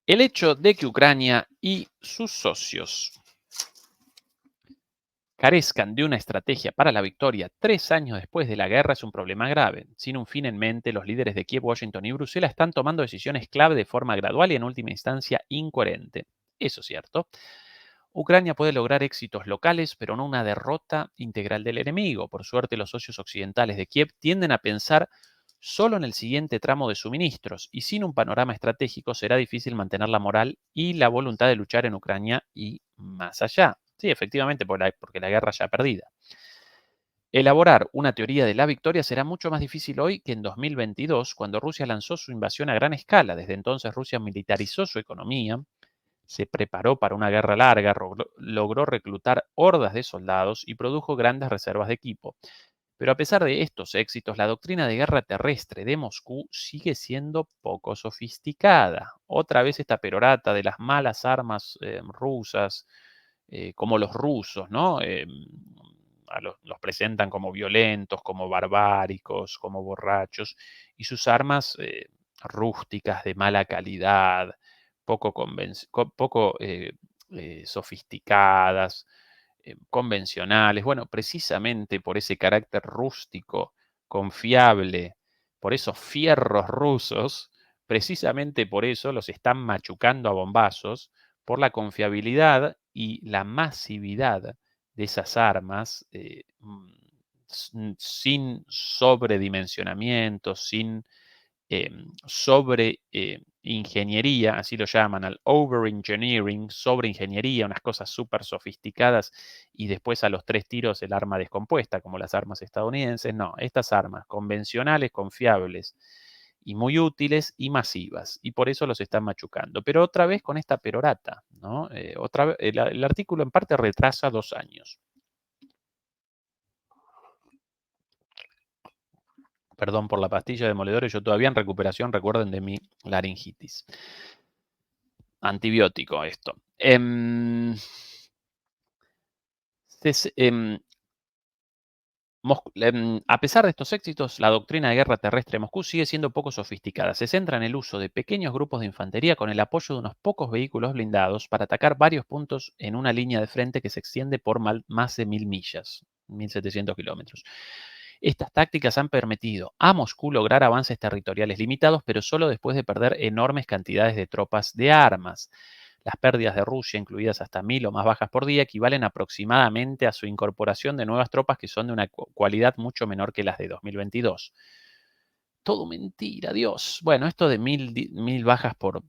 El hecho de que Ucrania y sus socios carezcan de una estrategia para la victoria 3 años después de la guerra es un problema grave. Sin un fin en mente, los líderes de Kiev, Washington y Bruselas están tomando decisiones clave de forma gradual y en última instancia incoherente. Eso es cierto. Ucrania puede lograr éxitos locales, pero no una derrota integral del enemigo. Por suerte, los socios occidentales de Kiev tienden a pensar solo en el siguiente tramo de suministros, y sin un panorama estratégico será difícil mantener la moral y la voluntad de luchar en Ucrania y más allá. Sí, efectivamente, porque la guerra ya perdida. Elaborar una teoría de la victoria será mucho más difícil hoy que en 2022, cuando Rusia lanzó su invasión a gran escala. Desde entonces Rusia militarizó su economía, se preparó para una guerra larga, logró reclutar hordas de soldados y produjo grandes reservas de equipo. Pero a pesar de estos éxitos, la doctrina de guerra terrestre de Moscú sigue siendo poco sofisticada. Otra vez esta perorata de las malas armas rusas, como los rusos, ¿no? Los presentan como violentos, como barbáricos, como borrachos, y sus armas rústicas, de mala calidad, poco sofisticadas, convencionales. Bueno, precisamente por ese carácter rústico, confiable, por esos fierros rusos, precisamente por eso los están machucando a bombazos, por la confiabilidad y la masividad de esas armas, sin sobredimensionamiento, sin sobre ingeniería, así lo llaman, al overengineering, sobre ingeniería, unas cosas súper sofisticadas, y después a los 3 tiros el arma descompuesta, como las armas estadounidenses. No, estas armas convencionales, confiables y muy útiles y masivas, y por eso los están machucando. Pero otra vez con esta perorata, ¿no? El artículo en parte retrasa 2 años. Perdón por la pastilla demoledora, yo todavía en recuperación, recuerden de mi laringitis. Antibiótico esto. A pesar de estos éxitos, la doctrina de guerra terrestre de Moscú sigue siendo poco sofisticada. Se centra en el uso de pequeños grupos de infantería con el apoyo de unos pocos vehículos blindados para atacar varios puntos en una línea de frente que se extiende por más de 1000 millas, 1700 kilómetros. Estas tácticas han permitido a Moscú lograr avances territoriales limitados, pero solo después de perder enormes cantidades de tropas de armas. Las pérdidas de Rusia, incluidas hasta 1000 o más bajas por día, equivalen aproximadamente a su incorporación de nuevas tropas que son de una cualidad mucho menor que las de 2022. Todo mentira, Dios. Bueno, esto de 1000 bajas por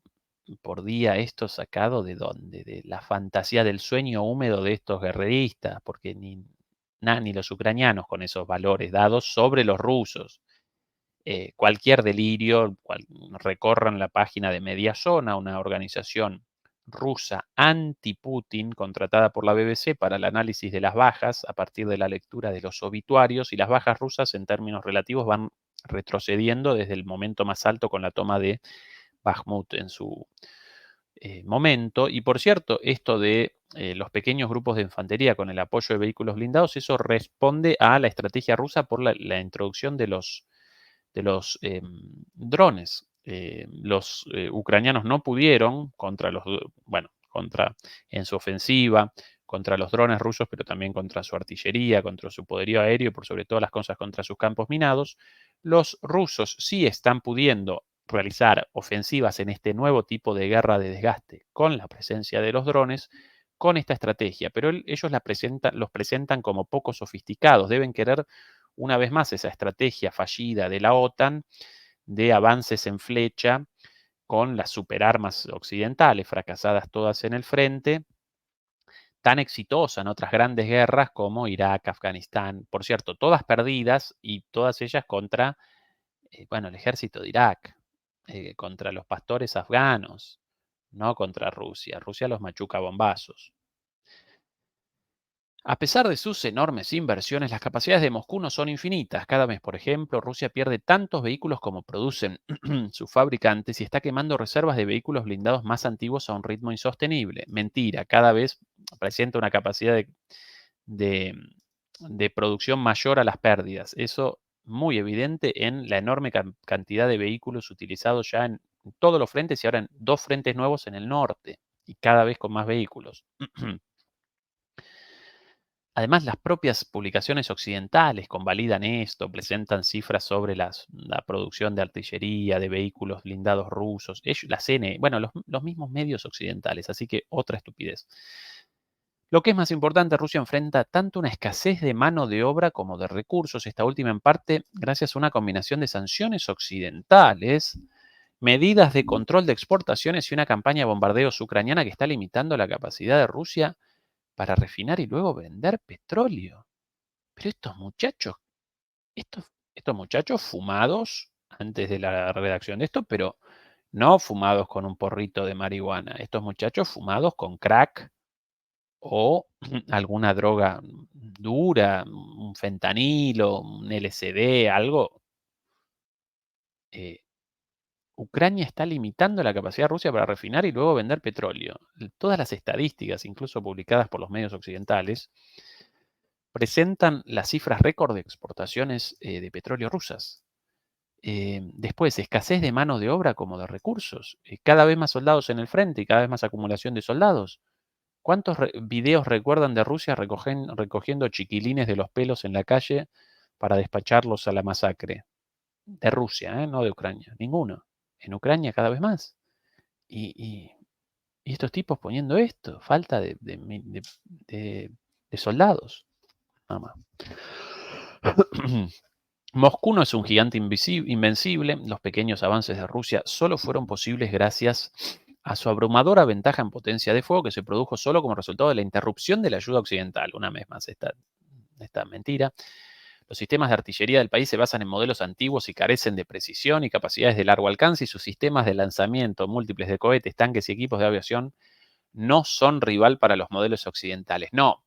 día, ¿esto sacado de dónde? De la fantasía del sueño húmedo de estos guerreristas, porque ni los ucranianos con esos valores dados sobre los rusos. Cualquier delirio, recorran la página de Mediazona, una organización rusa anti-Putin contratada por la BBC para el análisis de las bajas a partir de la lectura de los obituarios, y las bajas rusas en términos relativos van retrocediendo desde el momento más alto con la toma de Bakhmut en su momento. Y por cierto, esto de los pequeños grupos de infantería con el apoyo de vehículos blindados, eso responde a la estrategia rusa por la introducción de los drones. Los ucranianos no pudieron en su ofensiva, contra los drones rusos, pero también contra su artillería, contra su poderío aéreo y por sobre todas las cosas contra sus campos minados. Los rusos sí están pudiendo realizar ofensivas en este nuevo tipo de guerra de desgaste con la presencia de los drones con esta estrategia, pero ellos los presentan como poco sofisticados, deben querer una vez más esa estrategia fallida de la OTAN de avances en flecha con las superarmas occidentales, fracasadas todas en el frente, tan exitosa en otras grandes guerras como Irak, Afganistán, por cierto, todas perdidas y todas ellas contra, bueno, el ejército de Irak, contra los pastores afganos, no contra Rusia. Rusia los machuca a bombazos. A pesar de sus enormes inversiones, las capacidades de Moscú no son infinitas. Cada mes, por ejemplo, Rusia pierde tantos vehículos como producen sus fabricantes y está quemando reservas de vehículos blindados más antiguos a un ritmo insostenible. Mentira, cada vez presenta una capacidad de, de producción mayor a las pérdidas. Eso muy evidente en la enorme cantidad de vehículos utilizados ya en todos los frentes y ahora en 2 frentes nuevos en el norte y cada vez con más vehículos. Además, las propias publicaciones occidentales convalidan esto, presentan cifras sobre la producción de artillería, de vehículos blindados rusos, la CNE, bueno, los mismos medios occidentales, así que otra estupidez. Lo que es más importante, Rusia enfrenta tanto una escasez de mano de obra como de recursos, esta última en parte gracias a una combinación de sanciones occidentales, medidas de control de exportaciones y una campaña de bombardeos ucraniana que está limitando la capacidad de Rusia para refinar y luego vender petróleo. Pero estos, estos muchachos fumados antes de la redacción de esto, pero no fumados con un porrito de marihuana, estos muchachos fumados con crack o alguna droga dura, un fentanilo, un LSD, algo. Ucrania está limitando la capacidad de Rusia para refinar y luego vender petróleo. Todas las estadísticas, incluso publicadas por los medios occidentales, presentan las cifras récord de exportaciones de petróleo rusas. Después, escasez de mano de obra como de recursos. Cada vez más soldados en el frente y cada vez más acumulación de soldados. ¿Cuántos videos recuerdan de Rusia recogiendo chiquilines de los pelos en la calle para despacharlos a la masacre? De Rusia, no de Ucrania. Ninguno. En Ucrania cada vez más. Y estos tipos poniendo esto, falta de soldados. Nada más. Moscú no es un gigante invencible. Los pequeños avances de Rusia solo fueron posibles gracias a su abrumadora ventaja en potencia de fuego que se produjo solo como resultado de la interrupción de la ayuda occidental. Una vez más, esta mentira. Los sistemas de artillería del país se basan en modelos antiguos y carecen de precisión y capacidades de largo alcance y sus sistemas de lanzamiento múltiples de cohetes, tanques y equipos de aviación no son rival para los modelos occidentales. No,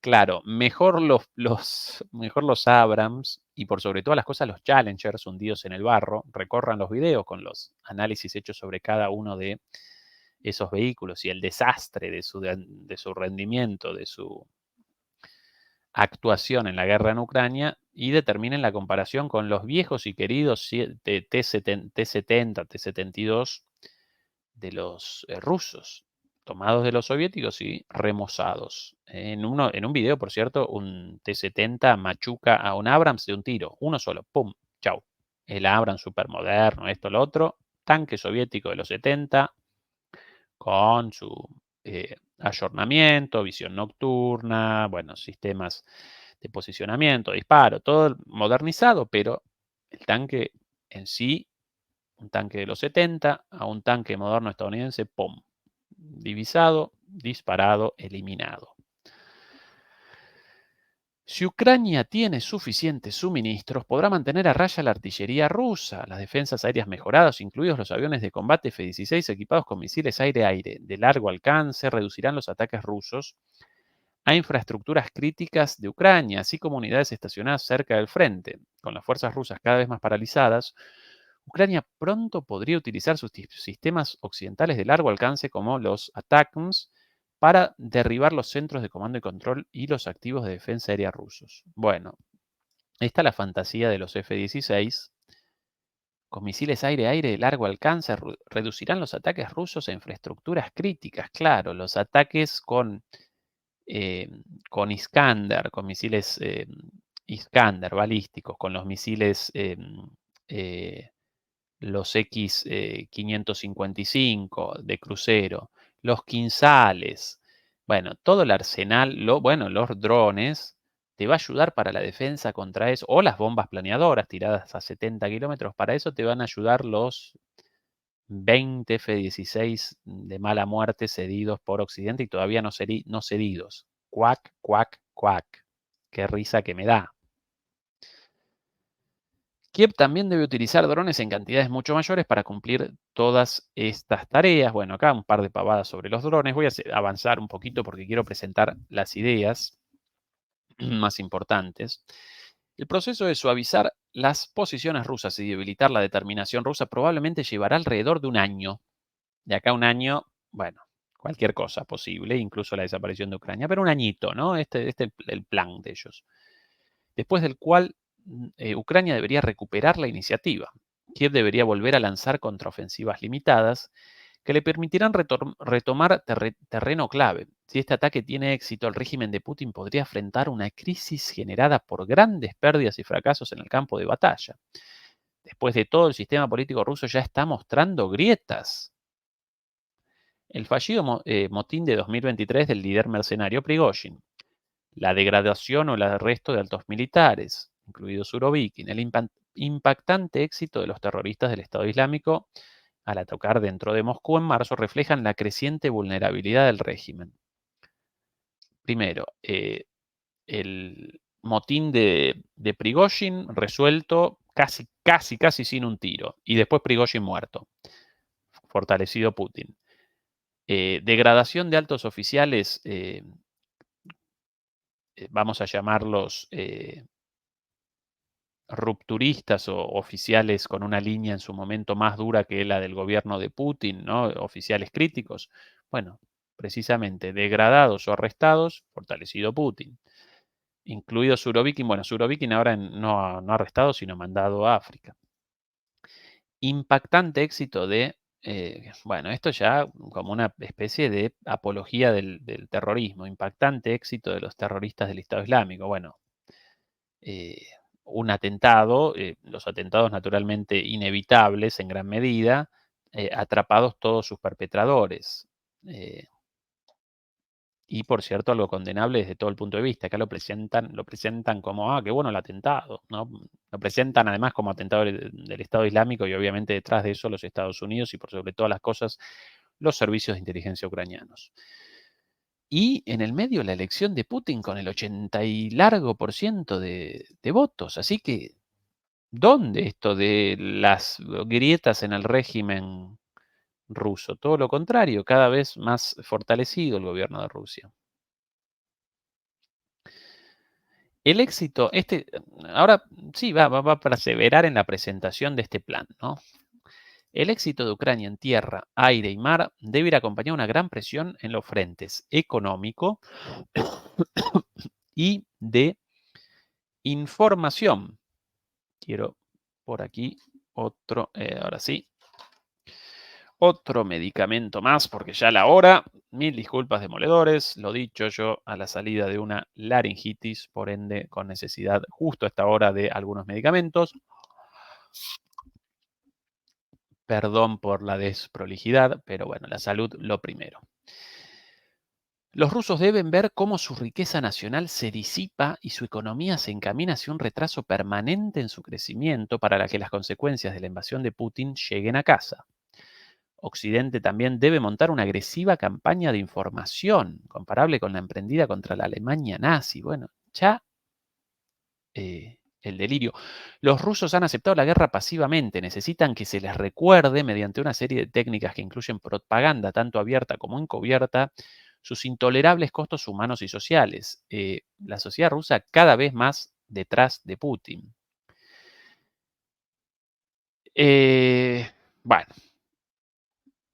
claro, mejor los Abrams y por sobre todas las cosas los Challengers hundidos en el barro. Recorran los videos con los análisis hechos sobre cada uno de esos vehículos y el desastre de su rendimiento, de su actuación en la guerra en Ucrania y determinen la comparación con los viejos y queridos T-70, T-72 de los rusos, tomados de los soviéticos y remozados. En un video, por cierto, un T-70 machuca a un Abrams de un tiro, uno solo, ¡pum! Chau. El Abrams supermoderno, esto, lo otro, tanque soviético de los 70, con su ayornamiento, visión nocturna, bueno, sistemas de posicionamiento, disparo, todo modernizado, pero el tanque en sí, un tanque de los 70 a un tanque moderno estadounidense, ¡pum! Divisado, disparado, eliminado. Si Ucrania tiene suficientes suministros, podrá mantener a raya la artillería rusa, las defensas aéreas mejoradas, incluidos los aviones de combate F-16 equipados con misiles aire-aire de largo alcance, reducirán los ataques rusos a infraestructuras críticas de Ucrania, así como unidades estacionadas cerca del frente. Con las fuerzas rusas cada vez más paralizadas, Ucrania pronto podría utilizar sus sistemas occidentales de largo alcance como los ATACMS para derribar los centros de comando y control y los activos de defensa aérea rusos. Bueno, esta es la fantasía de los F-16. Con misiles aire-aire de largo alcance reducirán los ataques rusos a infraestructuras críticas. Claro, los ataques con Iskander, con misiles Iskander balísticos, con los misiles los X-555 de crucero, los quinzales, bueno, todo el arsenal, bueno, los drones, te va a ayudar para la defensa contra eso, o las bombas planeadoras tiradas a 70 kilómetros, para eso te van a ayudar los 20 F-16 de mala muerte cedidos por Occidente y todavía no cedidos. Cuac, cuac, cuac. Qué risa que me da. Kiev también debe utilizar drones en cantidades mucho mayores para cumplir todas estas tareas. Bueno, acá un par de pavadas sobre los drones. Voy a avanzar un poquito porque quiero presentar las ideas más importantes. El proceso de suavizar las posiciones rusas y debilitar la determinación rusa probablemente llevará alrededor de un año. De acá a un año, bueno, cualquier cosa posible, incluso la desaparición de Ucrania, pero un añito, ¿no? Este es el plan de ellos. Después del cual Ucrania debería recuperar la iniciativa. Kiev debería volver a lanzar contraofensivas limitadas que le permitirán retomar terreno clave. Si este ataque tiene éxito, el régimen de Putin podría enfrentar una crisis generada por grandes pérdidas y fracasos en el campo de batalla. Después de todo, el sistema político ruso ya está mostrando grietas. El fallido motín de 2023 del líder mercenario Prigozhin, la degradación o el arresto de altos militares, incluido Surovikin, el impactante éxito de los terroristas del Estado Islámico al atacar dentro de Moscú en marzo reflejan la creciente vulnerabilidad del régimen. Primero, el motín de Prigozhin resuelto casi sin un tiro, y después Prigozhin muerto, fortalecido Putin. Degradación de altos oficiales, vamos a llamarlos rupturistas o oficiales con una línea en su momento más dura que la del gobierno de Putin, ¿no? Oficiales críticos. Bueno, precisamente degradados o arrestados, fortalecido Putin. Incluido Surovikin, bueno, Surovikin ahora no arrestado, sino mandado a África. Impactante éxito de, bueno, esto ya como una especie de apología del terrorismo, impactante éxito de los terroristas del Estado Islámico. Bueno, un atentado, los atentados naturalmente inevitables en gran medida, atrapados todos sus perpetradores. Y por cierto, algo condenable desde todo el punto de vista. Acá lo presentan como, qué bueno el atentado, ¿no? Lo presentan además como atentado del Estado Islámico y obviamente detrás de eso los Estados Unidos y por sobre todas las cosas los servicios de inteligencia ucranianos. Y en el medio la elección de Putin con el 80 y largo por ciento de votos. Así que, ¿dónde esto de las grietas en el régimen ruso? Todo lo contrario, cada vez más fortalecido el gobierno de Rusia. El éxito, ahora sí va a perseverar en la presentación de este plan, ¿no? El éxito de Ucrania en tierra, aire y mar debe ir acompañado de una gran presión en los frentes económico y de información. Quiero por aquí otro, ahora sí, otro medicamento más, porque ya la hora, mil disculpas demoledores, lo dicho yo a la salida de una laringitis, por ende con necesidad justo a esta hora de algunos medicamentos. Perdón por la desprolijidad, pero bueno, la salud lo primero. Los rusos deben ver cómo su riqueza nacional se disipa y su economía se encamina hacia un retraso permanente en su crecimiento para que las consecuencias de la invasión de Putin lleguen a casa. Occidente también debe montar una agresiva campaña de información, comparable con la emprendida contra la Alemania nazi. Bueno, ya el delirio. Los rusos han aceptado la guerra pasivamente, necesitan que se les recuerde mediante una serie de técnicas que incluyen propaganda tanto abierta como encubierta, sus intolerables costos humanos y sociales. La sociedad rusa cada vez más detrás de Putin. Bueno,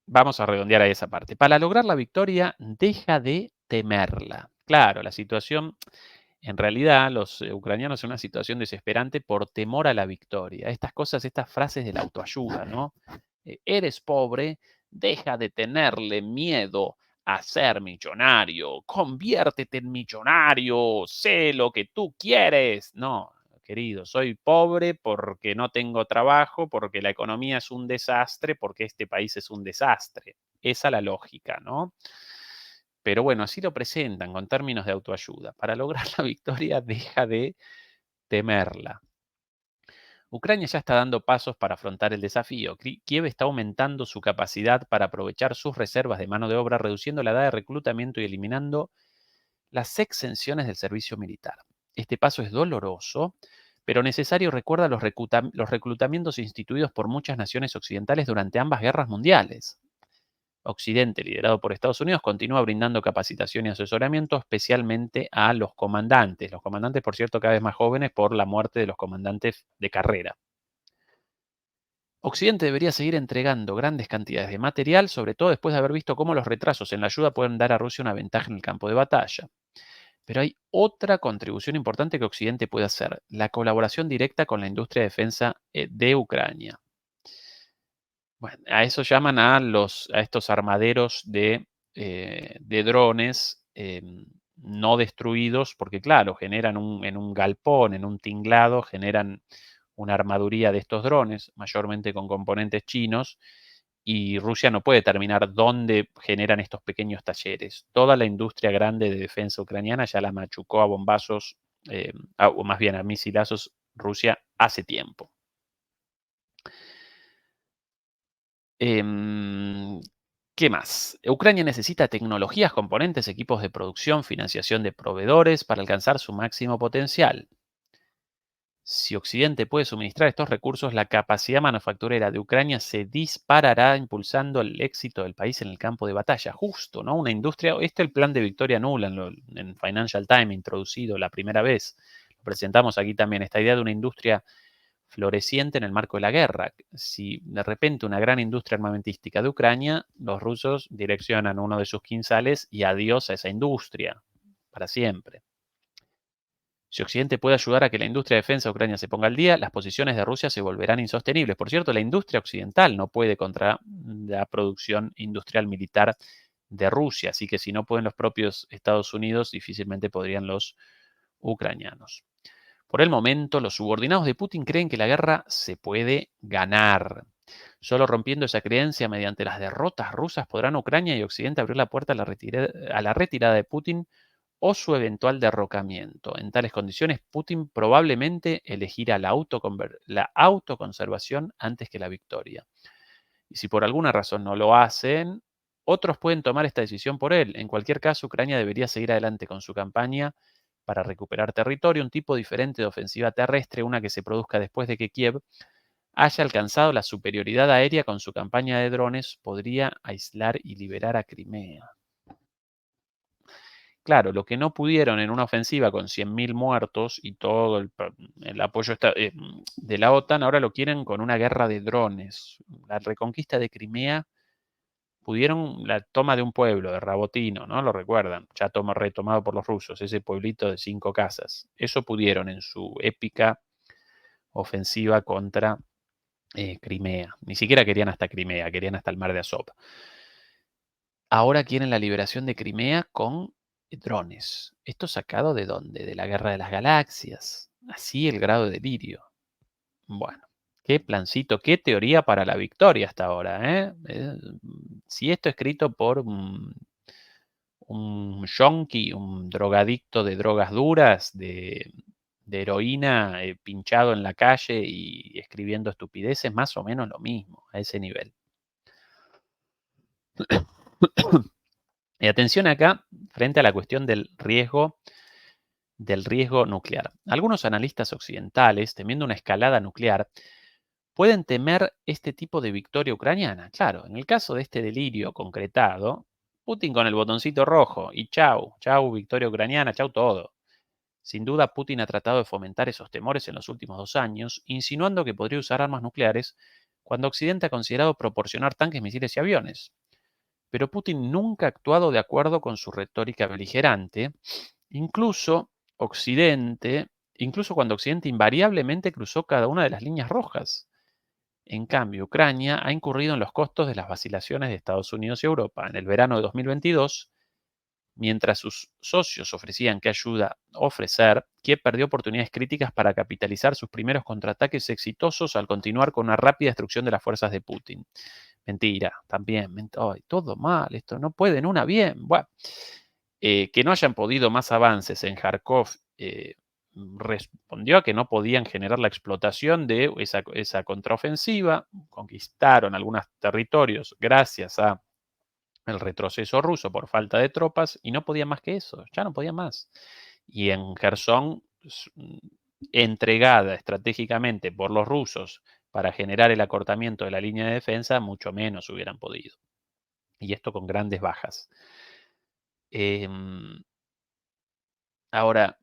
vamos a redondear a esa parte. Para lograr la victoria, deja de temerla. Claro, la situación, en realidad, los ucranianos en una situación desesperante por temor a la victoria. Estas cosas, estas frases de la autoayuda, ¿no? Eres pobre, deja de tenerle miedo a ser millonario, conviértete en millonario, sé lo que tú quieres. No, querido. Soy pobre porque no tengo trabajo, porque la economía es un desastre, porque este país es un desastre. Esa es la lógica, ¿no? Pero bueno, así lo presentan con términos de autoayuda. Para lograr la victoria deja de temerla. Ucrania ya está dando pasos para afrontar el desafío. Kiev está aumentando su capacidad para aprovechar sus reservas de mano de obra, reduciendo la edad de reclutamiento y eliminando las exenciones del servicio militar. Este paso es doloroso, pero necesario. Recuerda los reclutamientos instituidos por muchas naciones occidentales durante ambas guerras mundiales. Occidente, liderado por Estados Unidos, continúa brindando capacitación y asesoramiento, especialmente a los comandantes. Los comandantes, por cierto, cada vez más jóvenes por la muerte de los comandantes de carrera. Occidente debería seguir entregando grandes cantidades de material, sobre todo después de haber visto cómo los retrasos en la ayuda pueden dar a Rusia una ventaja en el campo de batalla. Pero hay otra contribución importante que Occidente puede hacer: la colaboración directa con la industria de defensa de Ucrania. Bueno, a eso llaman a estos armaderos de drones no destruidos, porque claro, generan en un galpón, en un tinglado, generan una armaduría de estos drones, mayormente con componentes chinos, y Rusia no puede determinar dónde generan estos pequeños talleres. Toda la industria grande de defensa ucraniana ya la machucó a bombazos, o más bien a misilazos, Rusia hace tiempo. ¿Qué más? Ucrania necesita tecnologías, componentes, equipos de producción, financiación de proveedores para alcanzar su máximo potencial. Si Occidente puede suministrar estos recursos, la capacidad manufacturera de Ucrania se disparará, impulsando el éxito del país en el campo de batalla. Justo, ¿no? Una industria, este es el plan de Victoria Nuland en Financial Times, introducido la primera vez. Lo presentamos aquí también, esta idea de una industria floreciente en el marco de la guerra. Si de repente una gran industria armamentística de Ucrania, los rusos direccionan uno de sus quinzales y adiós a esa industria, para siempre. Si Occidente puede ayudar a que la industria de defensa de Ucrania se ponga al día, las posiciones de Rusia se volverán insostenibles. Por cierto, la industria occidental no puede contra la producción industrial militar de Rusia, así que si no pueden los propios Estados Unidos, difícilmente podrían los ucranianos. Por el momento, los subordinados de Putin creen que la guerra se puede ganar. Solo rompiendo esa creencia mediante las derrotas rusas podrán Ucrania y Occidente abrir la puerta a la retirada de Putin o su eventual derrocamiento. En tales condiciones, Putin probablemente elegirá la autoconservación antes que la victoria. Y si por alguna razón no lo hacen, otros pueden tomar esta decisión por él. En cualquier caso, Ucrania debería seguir adelante con su campaña para recuperar territorio, un tipo diferente de ofensiva terrestre, una que se produzca después de que Kiev haya alcanzado la superioridad aérea con su campaña de drones, podría aislar y liberar a Crimea. Claro, lo que no pudieron en una ofensiva con 100.000 muertos y todo el apoyo de la OTAN, ahora lo quieren con una guerra de drones. La reconquista de Crimea, pudieron la toma de un pueblo, de Rabotino, ¿no? Lo recuerdan, ya retomado por los rusos, ese pueblito de 5 casas. Eso pudieron en su épica ofensiva contra Crimea. Ni siquiera querían hasta Crimea, querían hasta el mar de Azov. Ahora quieren la liberación de Crimea con drones. ¿Esto sacado de dónde? De la Guerra de las Galaxias. Así el grado de delirio. Bueno, qué plancito, qué teoría para la victoria hasta ahora. Si esto escrito por un yonki, un drogadicto de drogas duras, de heroína, pinchado en la calle y escribiendo estupideces, más o menos lo mismo, a ese nivel. Y atención acá, frente a la cuestión del riesgo nuclear. Algunos analistas occidentales, temiendo una escalada nuclear, pueden temer este tipo de victoria ucraniana. Claro, en el caso de este delirio concretado, Putin con el botoncito rojo y chau, chau victoria ucraniana, chau todo. Sin duda, Putin ha tratado de fomentar esos temores en los últimos 2 años, insinuando que podría usar armas nucleares cuando Occidente ha considerado proporcionar tanques, misiles y aviones. Pero Putin nunca ha actuado de acuerdo con su retórica beligerante, incluso cuando Occidente invariablemente cruzó cada una de las líneas rojas. En cambio, Ucrania ha incurrido en los costos de las vacilaciones de Estados Unidos y Europa. En el verano de 2022, Mientras sus socios ofrecían qué ayuda ofrecer, Kiev perdió oportunidades críticas para capitalizar sus primeros contraataques exitosos al continuar con una rápida destrucción de las fuerzas de Putin. Mentira, también, todo mal, esto no pueden una bien. Bueno, que no hayan podido más avances en Kharkov respondió a que no podían generar la explotación de esa contraofensiva. Conquistaron algunos territorios gracias a el retroceso ruso por falta de tropas y no podían más que eso, ya no podían más. Y en Gerson, entregada estratégicamente por los rusos para generar el acortamiento de la línea de defensa, mucho menos hubieran podido. Y esto con grandes bajas. Ahora,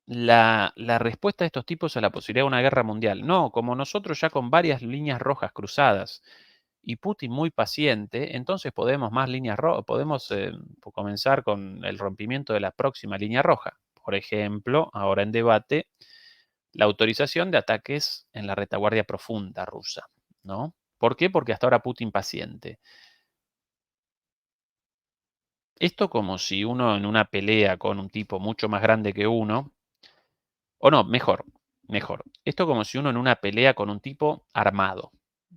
la respuesta de estos tipos a la posibilidad de una guerra mundial. No, como nosotros ya con varias líneas rojas cruzadas y Putin muy paciente, entonces podemos más líneas rojas, podemos comenzar con el rompimiento de la próxima línea roja. Por ejemplo, ahora en debate, la autorización de ataques en la retaguardia profunda rusa, ¿no? ¿Por qué? Porque hasta ahora Putin paciente. Esto como si uno en una pelea con un tipo mucho más grande que uno, o no, mejor. Esto como si uno en una pelea con un tipo armado,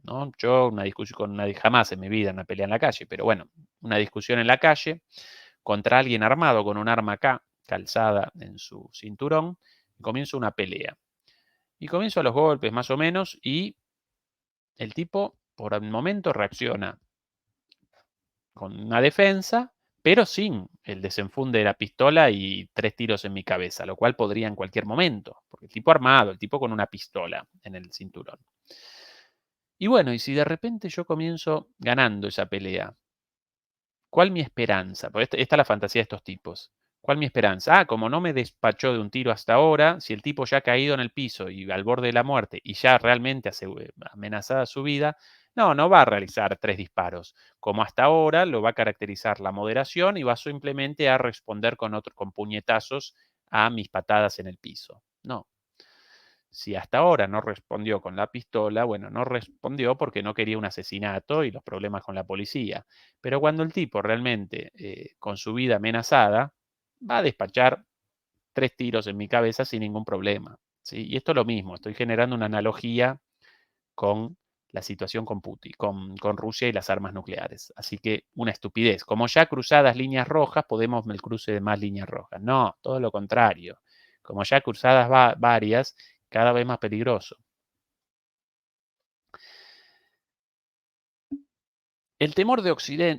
¿no? Yo una discusión con nadie, jamás en mi vida una pelea en la calle, pero bueno, una discusión en la calle contra alguien armado con un arma acá, calzada en su cinturón, y comienzo una pelea. Y comienzo a los golpes más o menos y el tipo por el momento reacciona con una defensa, pero sin el desenfunde de la pistola y 3 tiros en mi cabeza, lo cual podría en cualquier momento, porque el tipo armado, el tipo con una pistola en el cinturón. Y bueno, y si de repente yo comienzo ganando esa pelea, ¿cuál mi esperanza? Porque esta es la fantasía de estos tipos. ¿Cuál mi esperanza? Como no me despachó de un tiro hasta ahora, si el tipo ya ha caído en el piso y al borde de la muerte y ya realmente amenazada su vida, no va a realizar 3 disparos. Como hasta ahora, lo va a caracterizar la moderación y va simplemente a responder con puñetazos a mis patadas en el piso. No. Si hasta ahora no respondió con la pistola, bueno, no respondió porque no quería un asesinato y los problemas con la policía. Pero cuando el tipo realmente, con su vida amenazada, va a despachar 3 tiros en mi cabeza sin ningún problema, ¿sí? Y esto es lo mismo, estoy generando una analogía con la situación con Putin, con Rusia y las armas nucleares. Así que una estupidez. Como ya cruzadas líneas rojas, podemos el cruce de más líneas rojas. No, todo lo contrario. Como ya cruzadas varias, cada vez más peligroso. El temor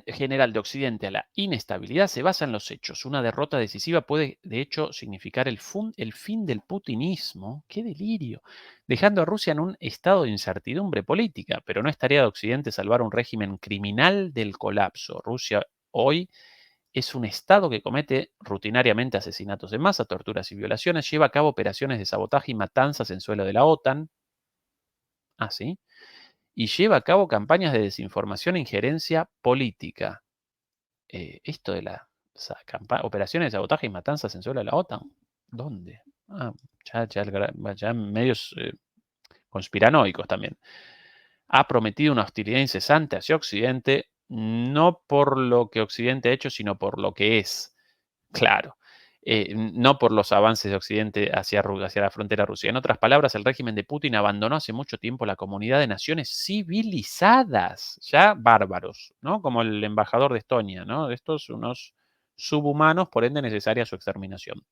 general de Occidente a la inestabilidad se basa en los hechos. Una derrota decisiva puede, de hecho, significar el fin del putinismo. ¡Qué delirio! Dejando a Rusia en un estado de incertidumbre política, pero no es tarea de Occidente salvar un régimen criminal del colapso. Rusia hoy es un estado que comete rutinariamente asesinatos en masa, torturas y violaciones, lleva a cabo operaciones de sabotaje y matanzas en suelo de la OTAN. Ah, sí. Y lleva a cabo campañas de desinformación e injerencia política. Esto de las operaciones de sabotaje y matanzas en suelo de la OTAN, ¿dónde? Ah, ya medios conspiranoicos también. Ha prometido una hostilidad incesante hacia Occidente, no por lo que Occidente ha hecho, sino por lo que es. Claro, no por los avances de Occidente hacia la frontera rusa. En otras palabras, el régimen de Putin abandonó hace mucho tiempo la comunidad de naciones civilizadas, ya bárbaros, ¿no? Como el embajador de Estonia, ¿no? Estos unos subhumanos, por ende necesaria su exterminación.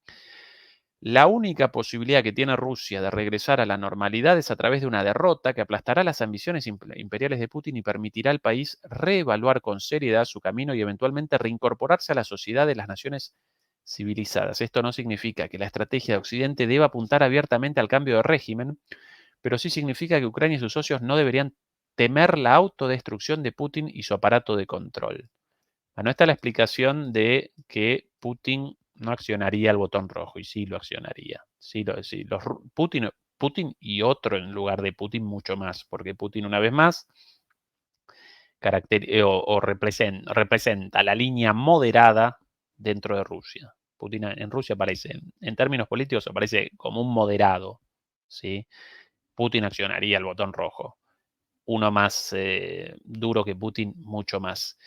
La única posibilidad que tiene Rusia de regresar a la normalidad es a través de una derrota que aplastará las ambiciones imperiales de Putin y permitirá al país reevaluar con seriedad su camino y eventualmente reincorporarse a la sociedad de las naciones civilizadas. Esto no significa que la estrategia de Occidente deba apuntar abiertamente al cambio de régimen, pero sí significa que Ucrania y sus socios no deberían temer la autodestrucción de Putin y su aparato de control. Bueno, esta es la explicación de que Putin no accionaría el botón rojo, y sí lo accionaría. Sí, Putin y otro en lugar de Putin mucho más, porque Putin una vez más representa la línea moderada dentro de Rusia. Putin en Rusia aparece, en términos políticos, aparece como un moderado, ¿sí? Putin accionaría el botón rojo. Uno más duro que Putin, mucho más.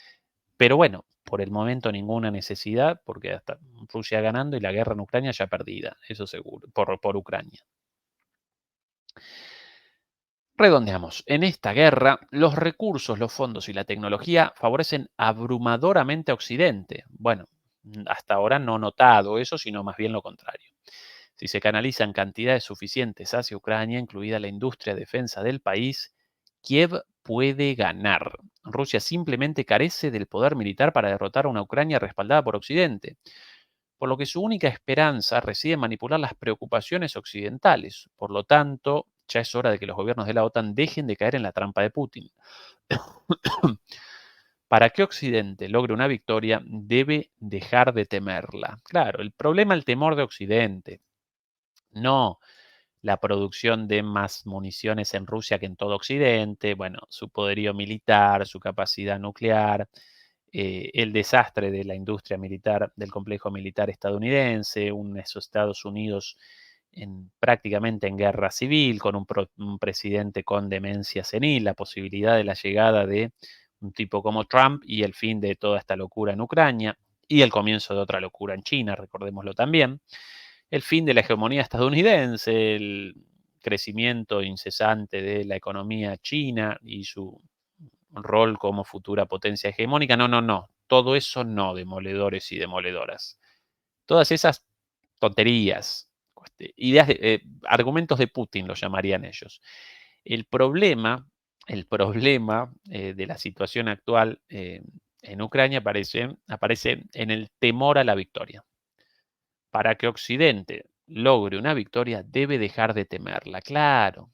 Pero bueno, por el momento ninguna necesidad, porque hasta Rusia ganando y la guerra en Ucrania ya perdida, eso seguro, por Ucrania. Redondeamos. En esta guerra, los recursos, los fondos y la tecnología favorecen abrumadoramente a Occidente. Bueno, hasta ahora no notado eso, sino más bien lo contrario. Si se canalizan cantidades suficientes hacia Ucrania, incluida la industria de defensa del país, Kiev puede ganar. Rusia simplemente carece del poder militar para derrotar a una Ucrania respaldada por Occidente, por lo que su única esperanza reside en manipular las preocupaciones occidentales. Por lo tanto, ya es hora de que los gobiernos de la OTAN dejen de caer en la trampa de Putin. Para que Occidente logre una victoria, debe dejar de temerla. Claro, el problema es el temor de Occidente, no la producción de más municiones en Rusia que en todo Occidente, bueno, su poderío militar, su capacidad nuclear, el desastre de la industria militar, del complejo militar estadounidense, esos Estados Unidos prácticamente en guerra civil, con un presidente con demencia senil, la posibilidad de la llegada de un tipo como Trump y el fin de toda esta locura en Ucrania y el comienzo de otra locura en China, recordémoslo también, el fin de la hegemonía estadounidense, el crecimiento incesante de la economía china y su rol como futura potencia hegemónica. No, no, no. Todo eso no, demoledores y demoledoras. Todas esas tonterías, ideas, argumentos de Putin, lo llamarían ellos. El problema, de la situación actual en Ucrania aparece en el temor a la victoria. Para que Occidente logre una victoria, debe dejar de temerla. Claro,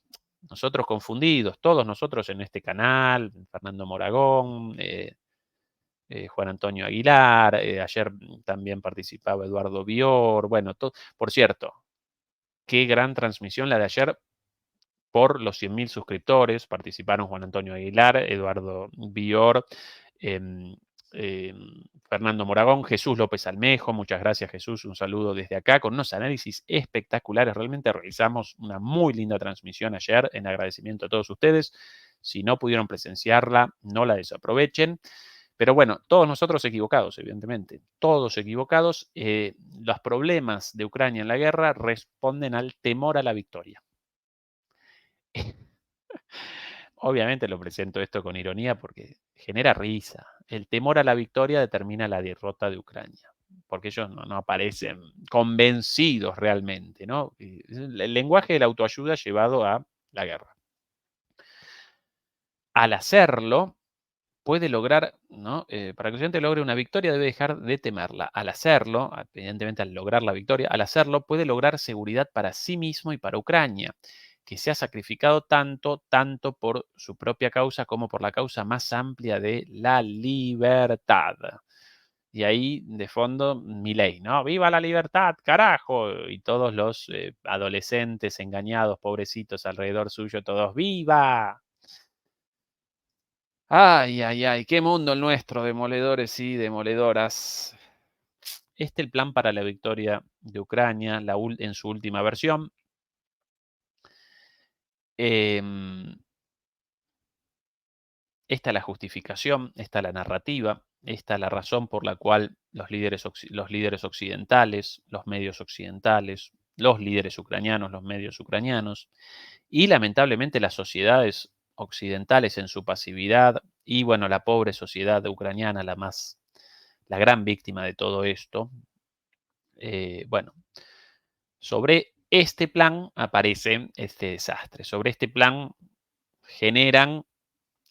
nosotros confundidos, todos nosotros en este canal, Fernando Moragón, Juan Antonio Aguilar, ayer también participaba Eduardo Bior, bueno, por cierto, qué gran transmisión la de ayer por los 100.000 suscriptores, participaron Juan Antonio Aguilar, Eduardo Bior, em, Fernando Moragón, Jesús López Almejo, muchas gracias Jesús, un saludo desde acá, con unos análisis espectaculares, realmente realizamos una muy linda transmisión ayer en agradecimiento a todos ustedes, si no pudieron presenciarla, no la desaprovechen. Pero bueno, todos nosotros equivocados, evidentemente, todos equivocados. Los problemas de Ucrania en la guerra responden al temor a la victoria. Obviamente lo presento esto con ironía porque genera risa. El temor a la victoria determina la derrota de Ucrania, porque ellos no aparecen convencidos realmente, ¿no? El lenguaje de la autoayuda llevado a la guerra. Al hacerlo, puede lograr, ¿no? Para que Occidente logre una victoria debe dejar de temerla. Al hacerlo, evidentemente al lograr la victoria, al hacerlo puede lograr seguridad para sí mismo y para Ucrania, que se ha sacrificado tanto por su propia causa como por la causa más amplia de la libertad. Y ahí, de fondo, Milei, ¿no? ¡Viva la libertad, carajo! Y todos los adolescentes engañados, pobrecitos alrededor suyo, todos, ¡viva! Ay, ay, ay, qué mundo el nuestro, demoledores y demoledoras. El plan para la victoria de Ucrania, en su última versión. Em, Esta es la justificación, esta es la narrativa, esta es la razón por la cual los líderes occidentales, los medios occidentales, los líderes ucranianos, los medios ucranianos, y lamentablemente las sociedades occidentales en su pasividad, y bueno, la pobre sociedad ucraniana, la gran víctima de todo esto. Bueno, sobre este plan aparece este desastre. Sobre este plan generan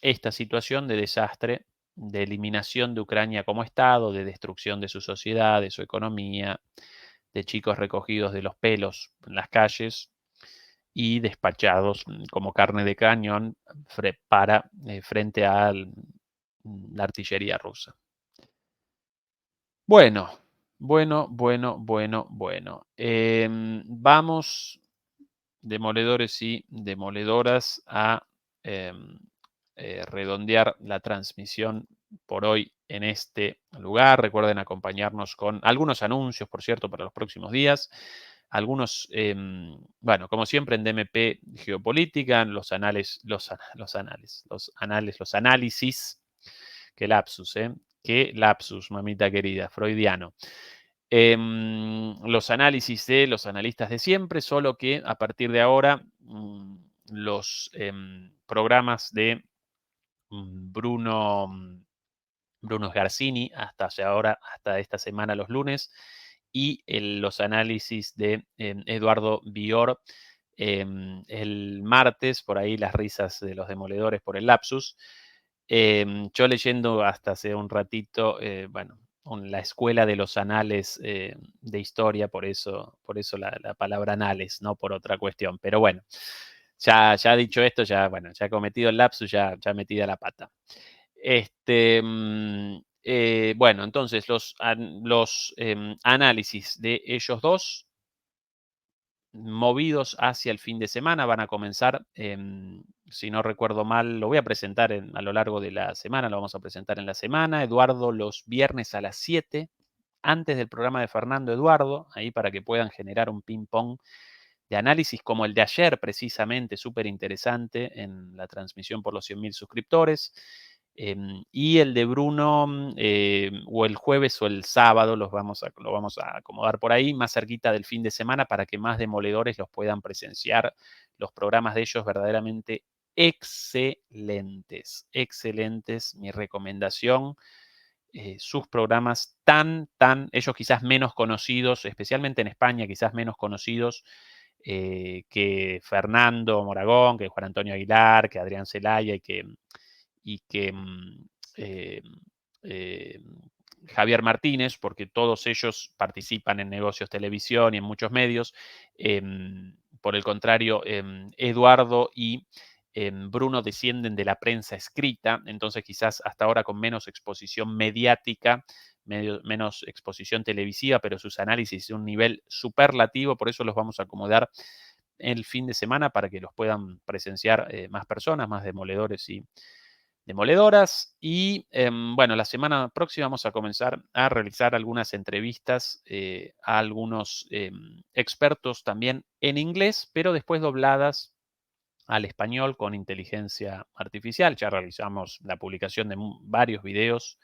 esta situación de desastre, de eliminación de Ucrania como Estado, de destrucción de su sociedad, de su economía, de chicos recogidos de los pelos en las calles y despachados como carne de cañón frente a la artillería rusa. Bueno, bueno. Vamos, demoledores y demoledoras, a em, redondear la transmisión por hoy en este lugar. Recuerden acompañarnos con algunos anuncios, por cierto, para los próximos días. Algunos, bueno, como siempre en DMP Geopolítica, los análisis, qué lapsus, Qué lapsus, mamita querida, freudiano. Los análisis de los analistas de siempre, solo que a partir de ahora los programas de Bruno, Bruno Sgarsini, hasta esta semana los lunes, y los análisis de Eduardo Bior el martes, por ahí las risas de los demoledores por el lapsus. Yo leyendo hasta hace un ratito, bueno, la escuela de los anales de historia, por eso la palabra anales, no por otra cuestión. Pero bueno, ya dicho esto, ya, bueno, ya he cometido el lapsus, ya metida la pata. Bueno, entonces los análisis de ellos dos movidos hacia el fin de semana, van a comenzar, si no recuerdo mal, lo voy a presentar a lo largo de la semana, lo vamos a presentar en la semana. Eduardo los viernes a las 7, antes del programa de Fernando Eduardo, ahí para que puedan generar un ping-pong de análisis como el de ayer, precisamente, súper interesante en la transmisión por los 100.000 suscriptores. Y el de Bruno, o el jueves o el sábado, lo vamos a acomodar por ahí, más cerquita del fin de semana, para que más demoledores los puedan presenciar. Los programas de ellos verdaderamente excelentes, excelentes. Mi recomendación, sus programas ellos quizás menos conocidos, especialmente en España, quizás menos conocidos que Fernando Moragón, que Juan Antonio Aguilar, que Adrián Celaya y que eh, eh, Javier Martínez, porque todos ellos participan en negocios televisión y en muchos medios. Por el contrario, Eduardo y Bruno descienden de la prensa escrita, entonces quizás hasta ahora con menos exposición mediática, menos exposición televisiva, pero sus análisis de un nivel superlativo, por eso los vamos a acomodar el fin de semana para que los puedan presenciar más personas, más demoledores y demoledoras. Y bueno, la semana próxima vamos a comenzar a realizar algunas entrevistas a algunos expertos también en inglés, pero después dobladas al español con inteligencia artificial. Ya realizamos la publicación de varios videos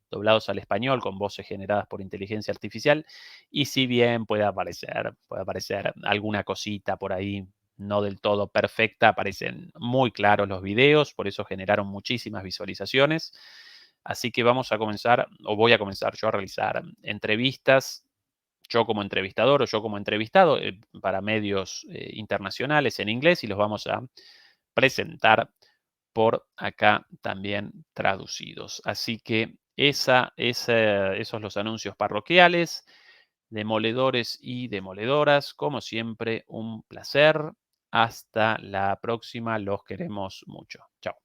doblados al español con voces generadas por inteligencia artificial. Y si bien puede aparecer alguna cosita por ahí no del todo perfecta, aparecen muy claros los videos, por eso generaron muchísimas visualizaciones. Así que vamos a comenzar, o voy a comenzar yo a realizar entrevistas, yo como entrevistador o yo como entrevistado, para medios internacionales en inglés, y los vamos a presentar por acá también traducidos. Así que esos los anuncios parroquiales, demoledores y demoledoras. Como siempre, un placer. Hasta la próxima. Los queremos mucho. Chao.